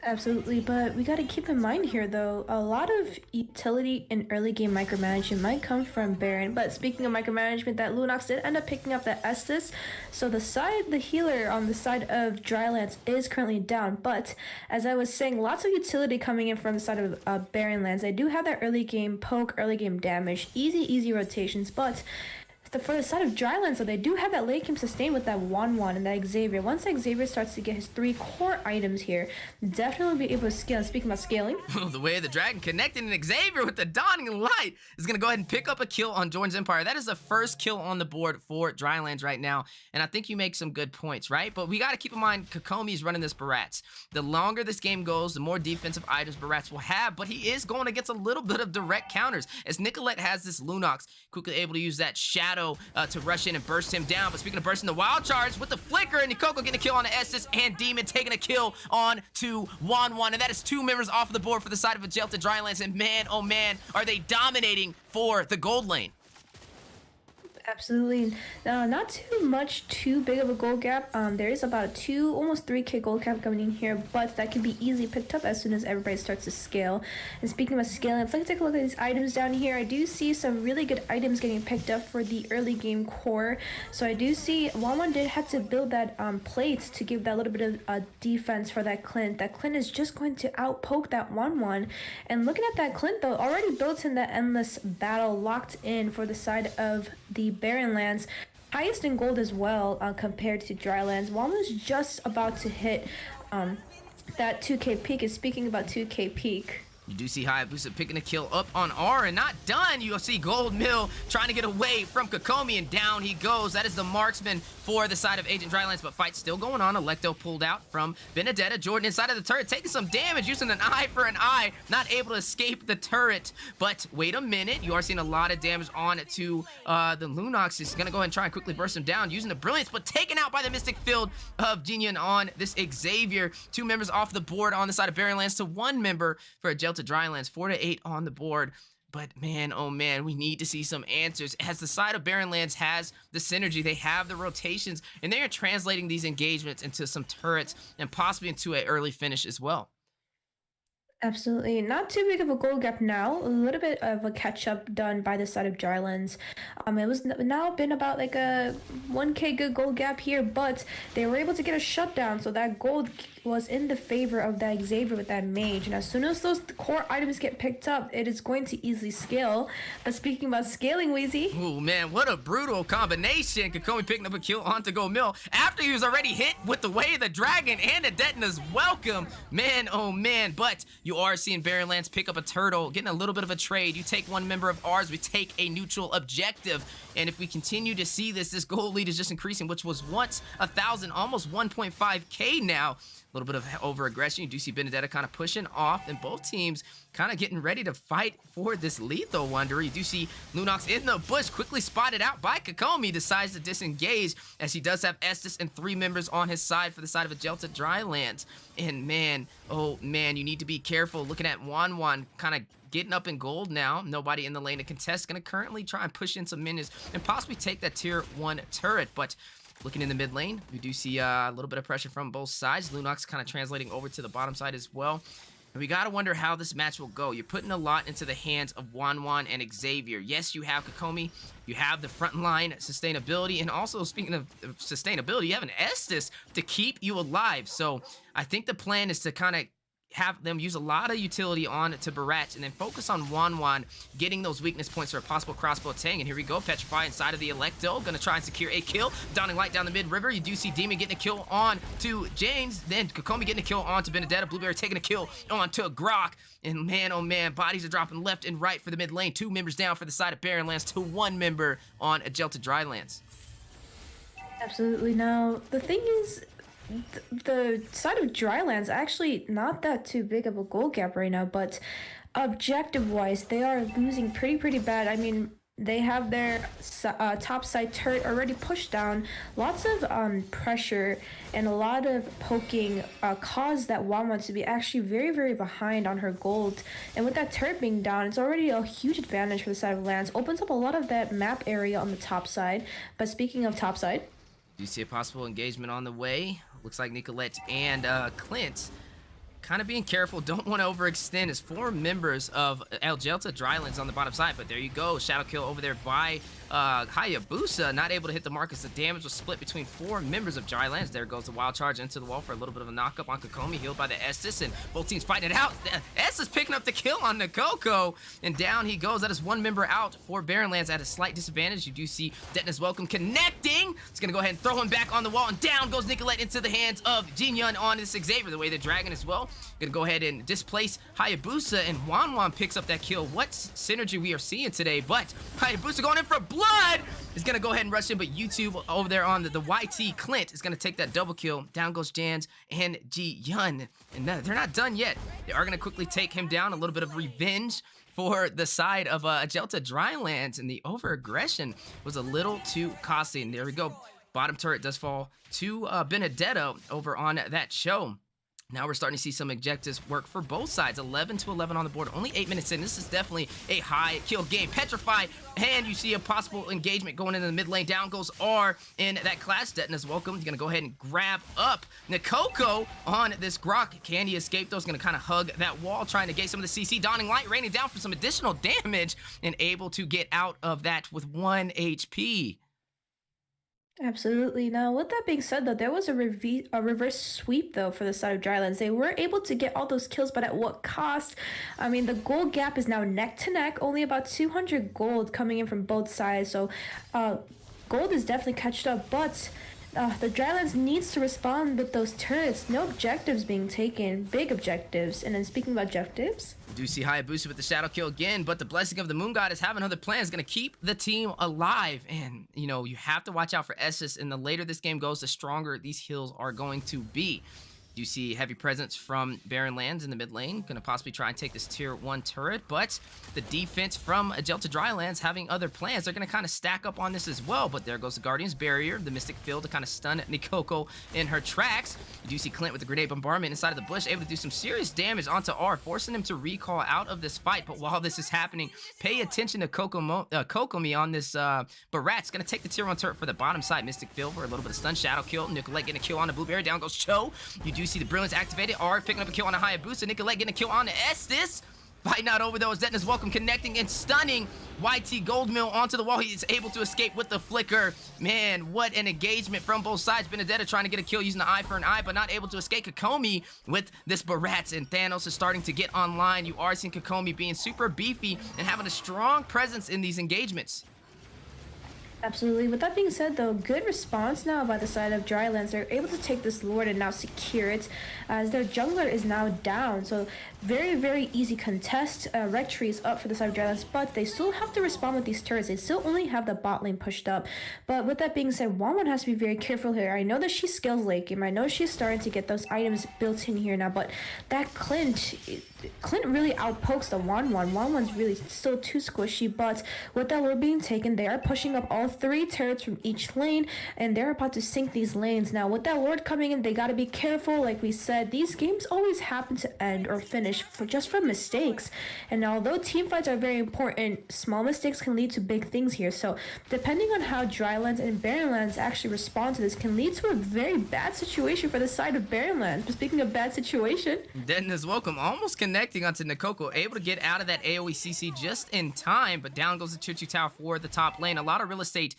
Absolutely, but we got to keep in mind here, though, a lot of utility and early game micromanagement might come from Baron. But speaking of micromanagement, that Lunox did end up picking up that Estus. So the healer on the side of Drylands is currently down. But as I was saying, lots of utility coming in from the side of Barrenlands. They do have that early game poke, early game damage, easy rotations, but for the side of Drylands, so they do have that late game sustain with that 1-1 and that Xavier. Once that Xavier starts to get his 3 core items here, definitely be able to scale. And speaking about scaling, the way the Dragon connected and Xavier with the Dawning Light is going to go ahead and pick up a kill on Jordan's Empire. That is the first kill on the board for Drylands right now, and I think you make some good points, right? But we got to keep in mind, Kokomi's running this Barats. The longer this game goes, the more defensive items Barats will have, but he is going against a little bit of direct counters, as Nicolette has this Lunox, quickly able to use that Shadow to rush in and burst him down. But speaking of bursting, the Wild Charge with the Flicker, and Nikoko getting a kill on the Estus, and Demon taking a kill on to Wanwan. And that is 2 members off of the board for the side of Ajelta Drylands. And man, oh man, are they dominating for the gold lane. absolutely. Not too big of a gold gap. There is about a almost 3k gold gap coming in here, but that can be easily picked up as soon as everybody starts to scale. And speaking of scaling, let's take a look at these items down here. I do see some really good items getting picked up for the early game core. So I do see Wanwan did have to build that plate to give that little bit of defense for that Clint. That Clint is just going to outpoke that 1-1. And looking at that Clint, though, already built in that endless battle locked in for the side of the Barrenlands, highest in gold as well compared to Drylands. Wanwan's just about to hit that 2k peak. And speaking about 2k peak, you do see Hayabusa picking a kill up on R, and not done. You'll see Gold Mill trying to get away from Kokomi, and down he goes. That is the marksman for the side of Agent Drylands, but fight's still going on. Electo pulled out from Benedetta. Jordan inside of the turret, taking some damage, using an eye for an eye, not able to escape the turret. But wait a minute, you are seeing a lot of damage on to the Lunox. He's gonna go ahead and try and quickly burst him down, using the Brilliance, but taken out by the Mystic Field of Jinyan on this Xavier. 2 members off the board on the side of Barrenlands to 1 member for Ajelta Drylands. 4-8 on the board. But man, oh man, we need to see some answers, as the side of Barrenlands has the synergy, they have the rotations, and they are translating these engagements into some turrets and possibly into an early finish as well. absolutely. Not too big of a gold gap now. A little bit of a catch-up done by the side of Drylands. It was now been about like a 1k good gold gap here, but they were able to get a shutdown, so that gold was in the favor of that Xavier with that mage. And as soon as those core items get picked up, it is going to easily scale. But speaking about scaling, Wheezy. Oh man, what a brutal combination. Kokomi picking up a kill onto Go Mill after he was already hit with the Way of the Dragon and the Detona's Welcome. Man, oh man, but you are seeing Barrenlands pick up a turtle, getting a little bit of a trade. You take 1 member of ours, we take a neutral objective. And if we continue to see this gold lead is just increasing, which was once 1,000, almost 1.5k now. A little bit of over-aggression. You do see Benedetta kind of pushing off, and both teams kind of getting ready to fight for this lethal Wanderer. You do see Lunox in the bush, quickly spotted out by Kokomi, decides to disengage, as he does have Estus and 3 members on his side for the side of Ajelta Drylands. And man, oh man, you need to be careful. Looking at Wanwan kind of getting up in gold now. Nobody in the lane to contest. Going to currently try and push in some minions and possibly take that tier 1 turret, but looking in the mid lane, we do see a little bit of pressure from both sides. Lunox kind of translating over to the bottom side as well. And we got to wonder how this match will go. You're putting a lot into the hands of Wanwan and Xavier. Yes, you have Kokomi. You have the front line sustainability. And also, speaking of sustainability, you have an Estus to keep you alive. So I think the plan is to kind of have them use a lot of utility on to Barrett and then focus on Wanwan getting those weakness points for a possible crossbow Tang. And here we go, Petrify inside of the Electo, gonna try and secure a kill. Downing Light down the mid-river. You do see Demon getting a kill on to James, then Kokomi getting a kill on to Benedetta, Blueberry taking a kill on to Grok. And man, oh man, bodies are dropping left and right for the mid lane. 2 members down for the side of Barrenlands to 1 member on Agelta Drylands. Absolutely. Now, the thing is, the side of Drylands actually not that too big of a goal gap right now, but objective-wise, they are losing pretty bad. I mean, they have their top side turret already pushed down. Lots of pressure and a lot of poking caused that Wanwan to be actually very behind on her gold. And with that turret being down, it's already a huge advantage for the side of Lance. Opens up a lot of that map area on the top side. But speaking of top side, do you see a possible engagement on the way? Looks like Nicolette and Clint kind of being careful, don't want to overextend as 4 members of Agelta Drylands on the bottom side, but there you go, shadow kill over there by Hayabusa, not able to hit the mark as the damage was split between 4 members of Drylands. There goes the wild charge into the wall for a little bit of a knock up on Kokomi, healed by the Estes, and both teams fighting it out. Estes picking up the kill on Nikoko, and down he goes. That is 1 member out for Barrenlands at a slight disadvantage. You do see Detna's Welcome connecting. It's gonna go ahead and throw him back on the wall, and down goes Nicolette into the hands of Jin Yun on this Xavier, the way the dragon as well. Gonna go ahead and displace Hayabusa, and Wanwan picks up that kill. What synergy we are seeing today, but Hayabusa going in for blood is gonna go ahead and rush in, but YouTube over there on the YT Clint is gonna take that double kill. Down goes Jans and Ji Yun, and they're not done yet. They are gonna quickly take him down. A little bit of revenge for the side of Agelta Drylands, and the over-aggression was a little too costly. And there we go, bottom turret does fall to Benedetto over on that show. Now we're starting to see some objectives work for both sides. 11-11 on the board. Only 8 minutes in. This is definitely a high kill game. Petrify, and you see a possible engagement going into the mid lane. Down goes R in that class. Detna's Welcome. He's going to go ahead and grab up Nikoko on this Grok. Can he escape, though? He's going to kind of hug that wall, trying to get some of the CC. Dawning Light raining down for some additional damage and able to get out of that with 1 HP. absolutely. Now, with that being said, though, there was a reverse sweep, though, for the side of Drylands. They were able to get all those kills, but at what cost? I mean, the gold gap is now neck to neck, only about 200 gold coming in from both sides. So, gold is definitely catched up, but the Drylands needs to respond with those turrets. No objectives being taken, big objectives. And then speaking of objectives, we do see Hayabusa with the shadow kill again, but the blessing of the Moon God is having other plans, going to keep the team alive. And, you know, you have to watch out for Essus, and the later this game goes, the stronger these heals are going to be. You see heavy presence from Barrenlands in the mid lane. Going to possibly try and take this tier 1 turret, but the defense from Agelta Drylands having other plans. They're going to kind of stack up on this as well, but there goes the Guardian's Barrier, the Mystic Field to kind of stun Nikoko in her tracks. You do see Clint with the Grenade Bombardment inside of the bush, able to do some serious damage onto R, forcing him to recall out of this fight. But while this is happening, pay attention to Kokomi on this Barat's going to take the tier 1 turret for the bottom side. Mystic Field for a little bit of stun, shadow kill. Nicolette getting a kill on the Blueberry. Down goes Cho. You do see the Brilliance activated. R picking up a kill on a Hayabusa. Nicolette getting a kill on the Estes. Fighting out over those. Detna's Welcome connecting and stunning YT Goldmill onto the wall. He is able to escape with the flicker. Man, what an engagement from both sides. Benedetta trying to get a kill using the eye for an eye, but not able to escape. Kokomi with this Barats, and Thanos is starting to get online. You are seeing Kokomi being super beefy and having a strong presence in these engagements. absolutely. With that being said, though, good response now by the side of Drylands. They're able to take this Lord and now secure it, as their jungler is now down. So very easy contest. Rectory is up for the side of Drylands, but they still have to respond with these turrets. They still only have the bot lane pushed up. But with that being said, Wanwan has to be very careful here. I know that she scales late game. I know she's starting to get those items built in here now, but that Clint really outpokes the Wanwan. Wanwan's really still too squishy, but with that Lord being taken, they are pushing up all 3 turrets from each lane, and they're about to sink these lanes. Now, with that Lord coming in, they got to be careful. Like we said, these games always happen to end or finish just from mistakes. And although team fights are very important, small mistakes can lead to big things here. So depending on how Drylands and Barrenlands actually respond to this can lead to a very bad situation for the side of Barrenlands. But speaking of bad situation, Detna's Welcome almost connecting onto Nikoko, able to get out of that AoE CC just in time, but down goes the tier 2 tower for the top lane. A lot of real estate state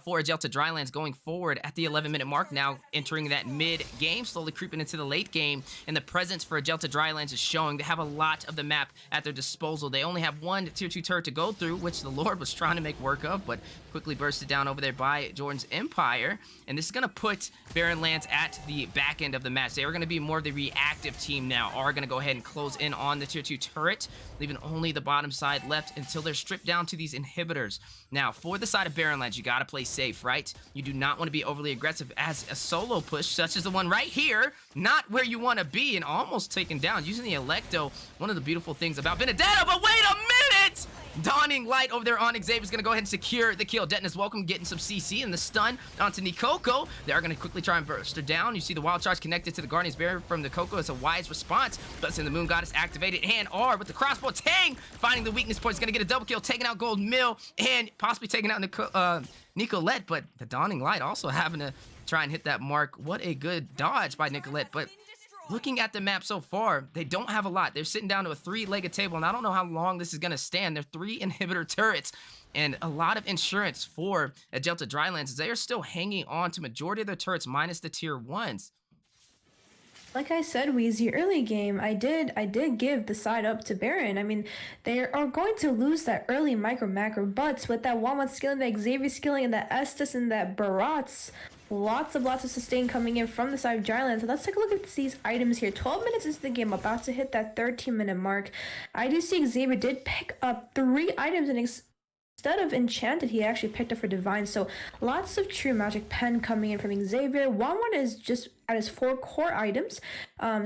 for Ajelta Drylands going forward at the 11-minute mark, now entering that mid-game, slowly creeping into the late game, and the presence for Ajelta Drylands is showing. They have a lot of the map at their disposal. They only have one tier 2 turret to go through, which the Lord was trying to make work of, but quickly bursted down over there by Jordan's Empire, and this is going to put Barren Lands at the back end of the match. They are going to be more of the reactive team now, are going to go ahead and close in on the tier 2 turret, leaving only the bottom side left until they're stripped down to these inhibitors. Now, for the side of Barren Lands, you got to play safe, right? You do not want to be overly aggressive as a solo push, such as the one right here, not where you want to be, and almost taken down using the Electo. One of the beautiful things about Benedetta, but wait a minute! Dawning Light over there on Xavier is going to go ahead and secure the kill. Deton is welcome, getting some CC and the stun onto Nikoko. They are going to quickly try and burst her down. You see the Wild Charge connected to the Guardian's Barrier from Nikoko. It's a wise response. Blessing the Moon Goddess activated, and R with the crossbow. Tang finding the weakness point. Is going to get a double kill, taking out Gold Mill, and possibly taking out Nicolette, but the Dawning Light also having to try and hit that mark. What a good dodge by Nicolette, but looking at the map so far, they don't have a lot. They're sitting down to a 3-legged table, and I don't know how long this is going to stand. They're 3 inhibitor turrets, and a lot of insurance for Ajelta Drylands as they are still hanging on to majority of their turrets minus the tier 1s. Like I said, Weezy, early game, I did give the side up to Baron. I mean, they are going to lose that early macro, but with that Walmart skilling, that Xavier skilling, and that Estes and that Barats, lots of sustain coming in from the side of Dryland. So let's take a look at these items here. 12 minutes into the game, about to hit that 13-minute mark. I do see Xavier did pick up 3 items, and instead of Enchanted, he actually picked up for Divine. So lots of true magic pen coming in from Xavier. One is just at his 4 core items.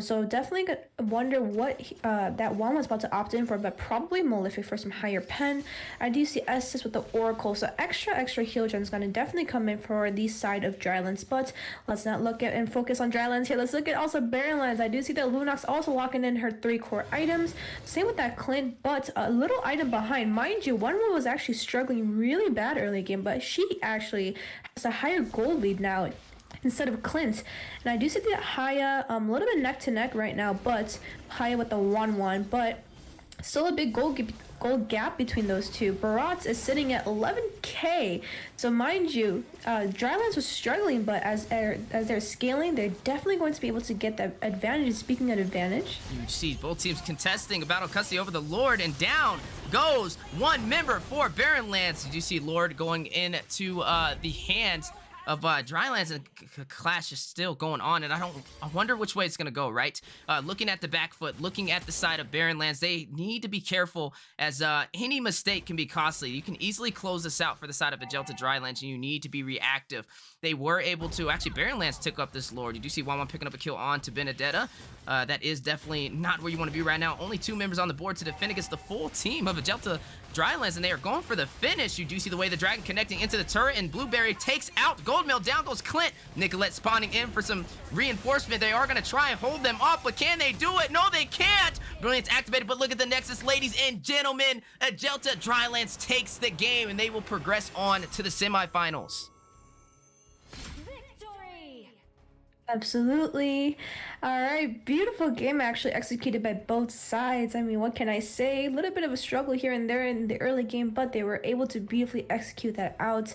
So definitely wonder what that one was about to opt in for, but probably Malefic for some higher pen. I do see Estes with the Oracle, so extra heal gen is going to definitely come in for the side of Drylands. But let's not look at and focus on Drylands here. Let's look at also Barrenlands. I do see that Lunox also locking in her 3 core items. Same with that Clint, but a little item behind. Mind you, one was actually struggling really bad early game, but she actually has a higher gold lead now instead of Clint. And I do see that Haya a little bit neck to neck right now, but Haya with the 1-1, but still a big gold gap between those two. Barats is sitting at 11k. So mind you, Drylands was struggling, but as they're scaling, they're definitely going to be able to get that advantage. Speaking of advantage, you see both teams contesting a battle custody over the Lord, and down goes one member for Barrenlands. You see Lord going into the hands of Drylands, and clash is still going on, and I wonder which way it's gonna go, right? Looking at the back foot, looking at the side of Barrenlands, they need to be careful as any mistake can be costly. You can easily close this out for the side of Ajelta Drylands, and you need to be reactive. They were able to, actually Barrenlands took up this Lord. You do see 1-1 picking up a kill on to Benedetta. That is definitely not where you want to be right now. Only 2 members on the board to defend against the full team of Ajelta Drylands, and they are going for the finish. You do see the way the dragon connecting into the turret, and Blueberry takes out Goldmill. Down goes Clint. Nicolette spawning in for some reinforcement. They are going to try and hold them up, but can they do it? No, they can't. Brilliant's activated, but look at the Nexus, ladies and gentlemen. Ajelta Drylands takes the game, and they will progress on to the semifinals. absolutely. All right, beautiful game actually executed by both sides. I mean, what can I say? A little bit of a struggle here and there in the early game, but they were able to beautifully execute that out.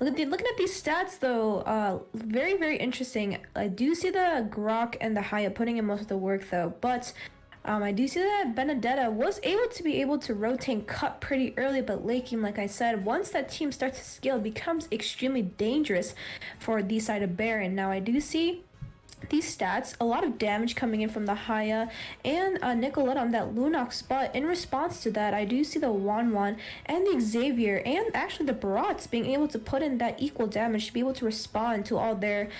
Looking at these stats though, very, very interesting. I do see the Grok and the Haya putting in most of the work though, but I do see that Benedetta was able to rotate and cut pretty early, but late game, like I said, once that team starts to scale, becomes extremely dangerous for the side of Baron. Now I do see these stats, a lot of damage coming in from the Haya and Nicolette on that Lunox, but in response to that, I do see the Wanwan and the Xavier and actually the Barats being able to put in that equal damage to be able to respond to all their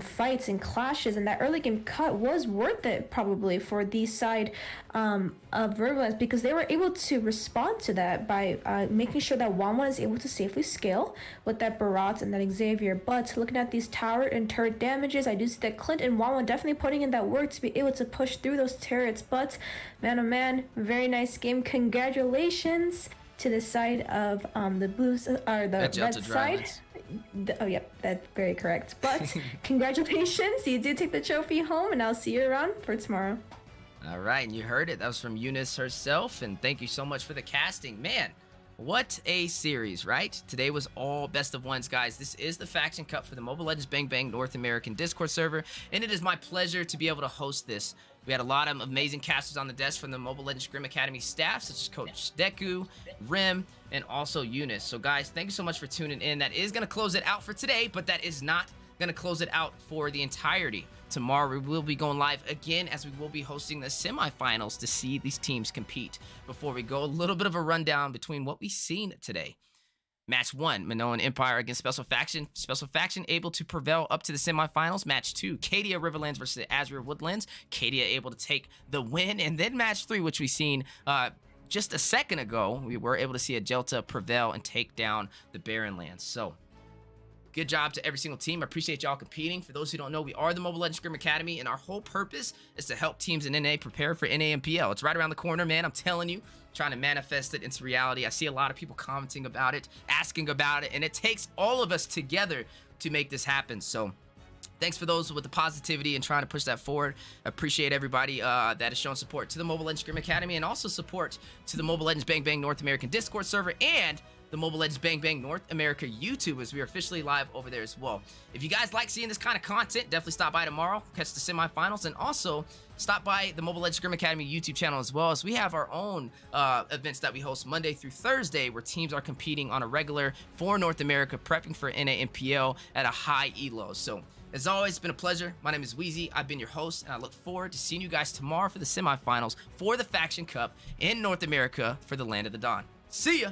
fights and clashes, and that early game cut was worth it probably for the side of Vervalence, because they were able to respond to that by making sure that Wanwan is able to safely scale with that Barats and that Xavier. But looking at these tower and turret damages, I do see that Clint and Wanwan definitely putting in that work to be able to push through those turrets. But man, oh man, very nice game. Congratulations to the side of the blues, or the red side. Oh yep, that's very correct. But congratulations, you did take the trophy home, and I'll see you around for tomorrow. All right, and you heard it. That was from Eunice herself, and thank you so much for the casting. Man, What a series, right? Today was all best of ones, guys. This is the Faction Cup for the Mobile Legends Bang Bang North American Discord server, and it is my pleasure to be able to host this. We had a lot of amazing casters on the desk from the Mobile Legends Scrim Academy staff, such as Coach Deku, Rim, and also Eunice. So, guys, thank you so much for tuning in. That is going to close it out for today, but that is not going to close it out for the entirety. Tomorrow we will be going live again, as we will be hosting the semifinals to see these teams compete. Before we go, a little bit of a rundown between what we've seen today. Match 1, Minoan Empire against Special Faction. Special Faction able to prevail up to the semifinals. Match 2, Cadia Riverlands versus Azure Woodlands. Cadia able to take the win. And then match 3, which we've seen just a second ago, we were able to see Ajelta prevail and take down the Barrenlands. So, good job to every single team. I appreciate y'all competing. For those who don't know, we are the Mobile Legends Scrim Academy, and our whole purpose is to help teams in NA prepare for NAMPL. It's right around the corner, man. I'm telling you, trying to manifest it into reality. I see a lot of people commenting about it, asking about it, and it takes all of us together to make this happen. So, thanks for those with the positivity and trying to push that forward. I appreciate everybody that has shown support to the Mobile Legends Scrim Academy, and also support to the Mobile Legends Bang Bang North American Discord server and the Mobile Legends Bang Bang North America YouTube, as we are officially live over there as well. If you guys like seeing this kind of content, definitely stop by tomorrow, catch the semifinals, and also stop by the Mobile Legends Scrim Academy YouTube channel, as well as we have our own events that we host Monday through Thursday, where teams are competing on a regular for North America, prepping for NAMPL at a high elo. So, as always, it's been a pleasure. My name is Wheezy. I've been your host, and I look forward to seeing you guys tomorrow for the semifinals for the Faction Cup in North America for the Land of the Dawn. See ya!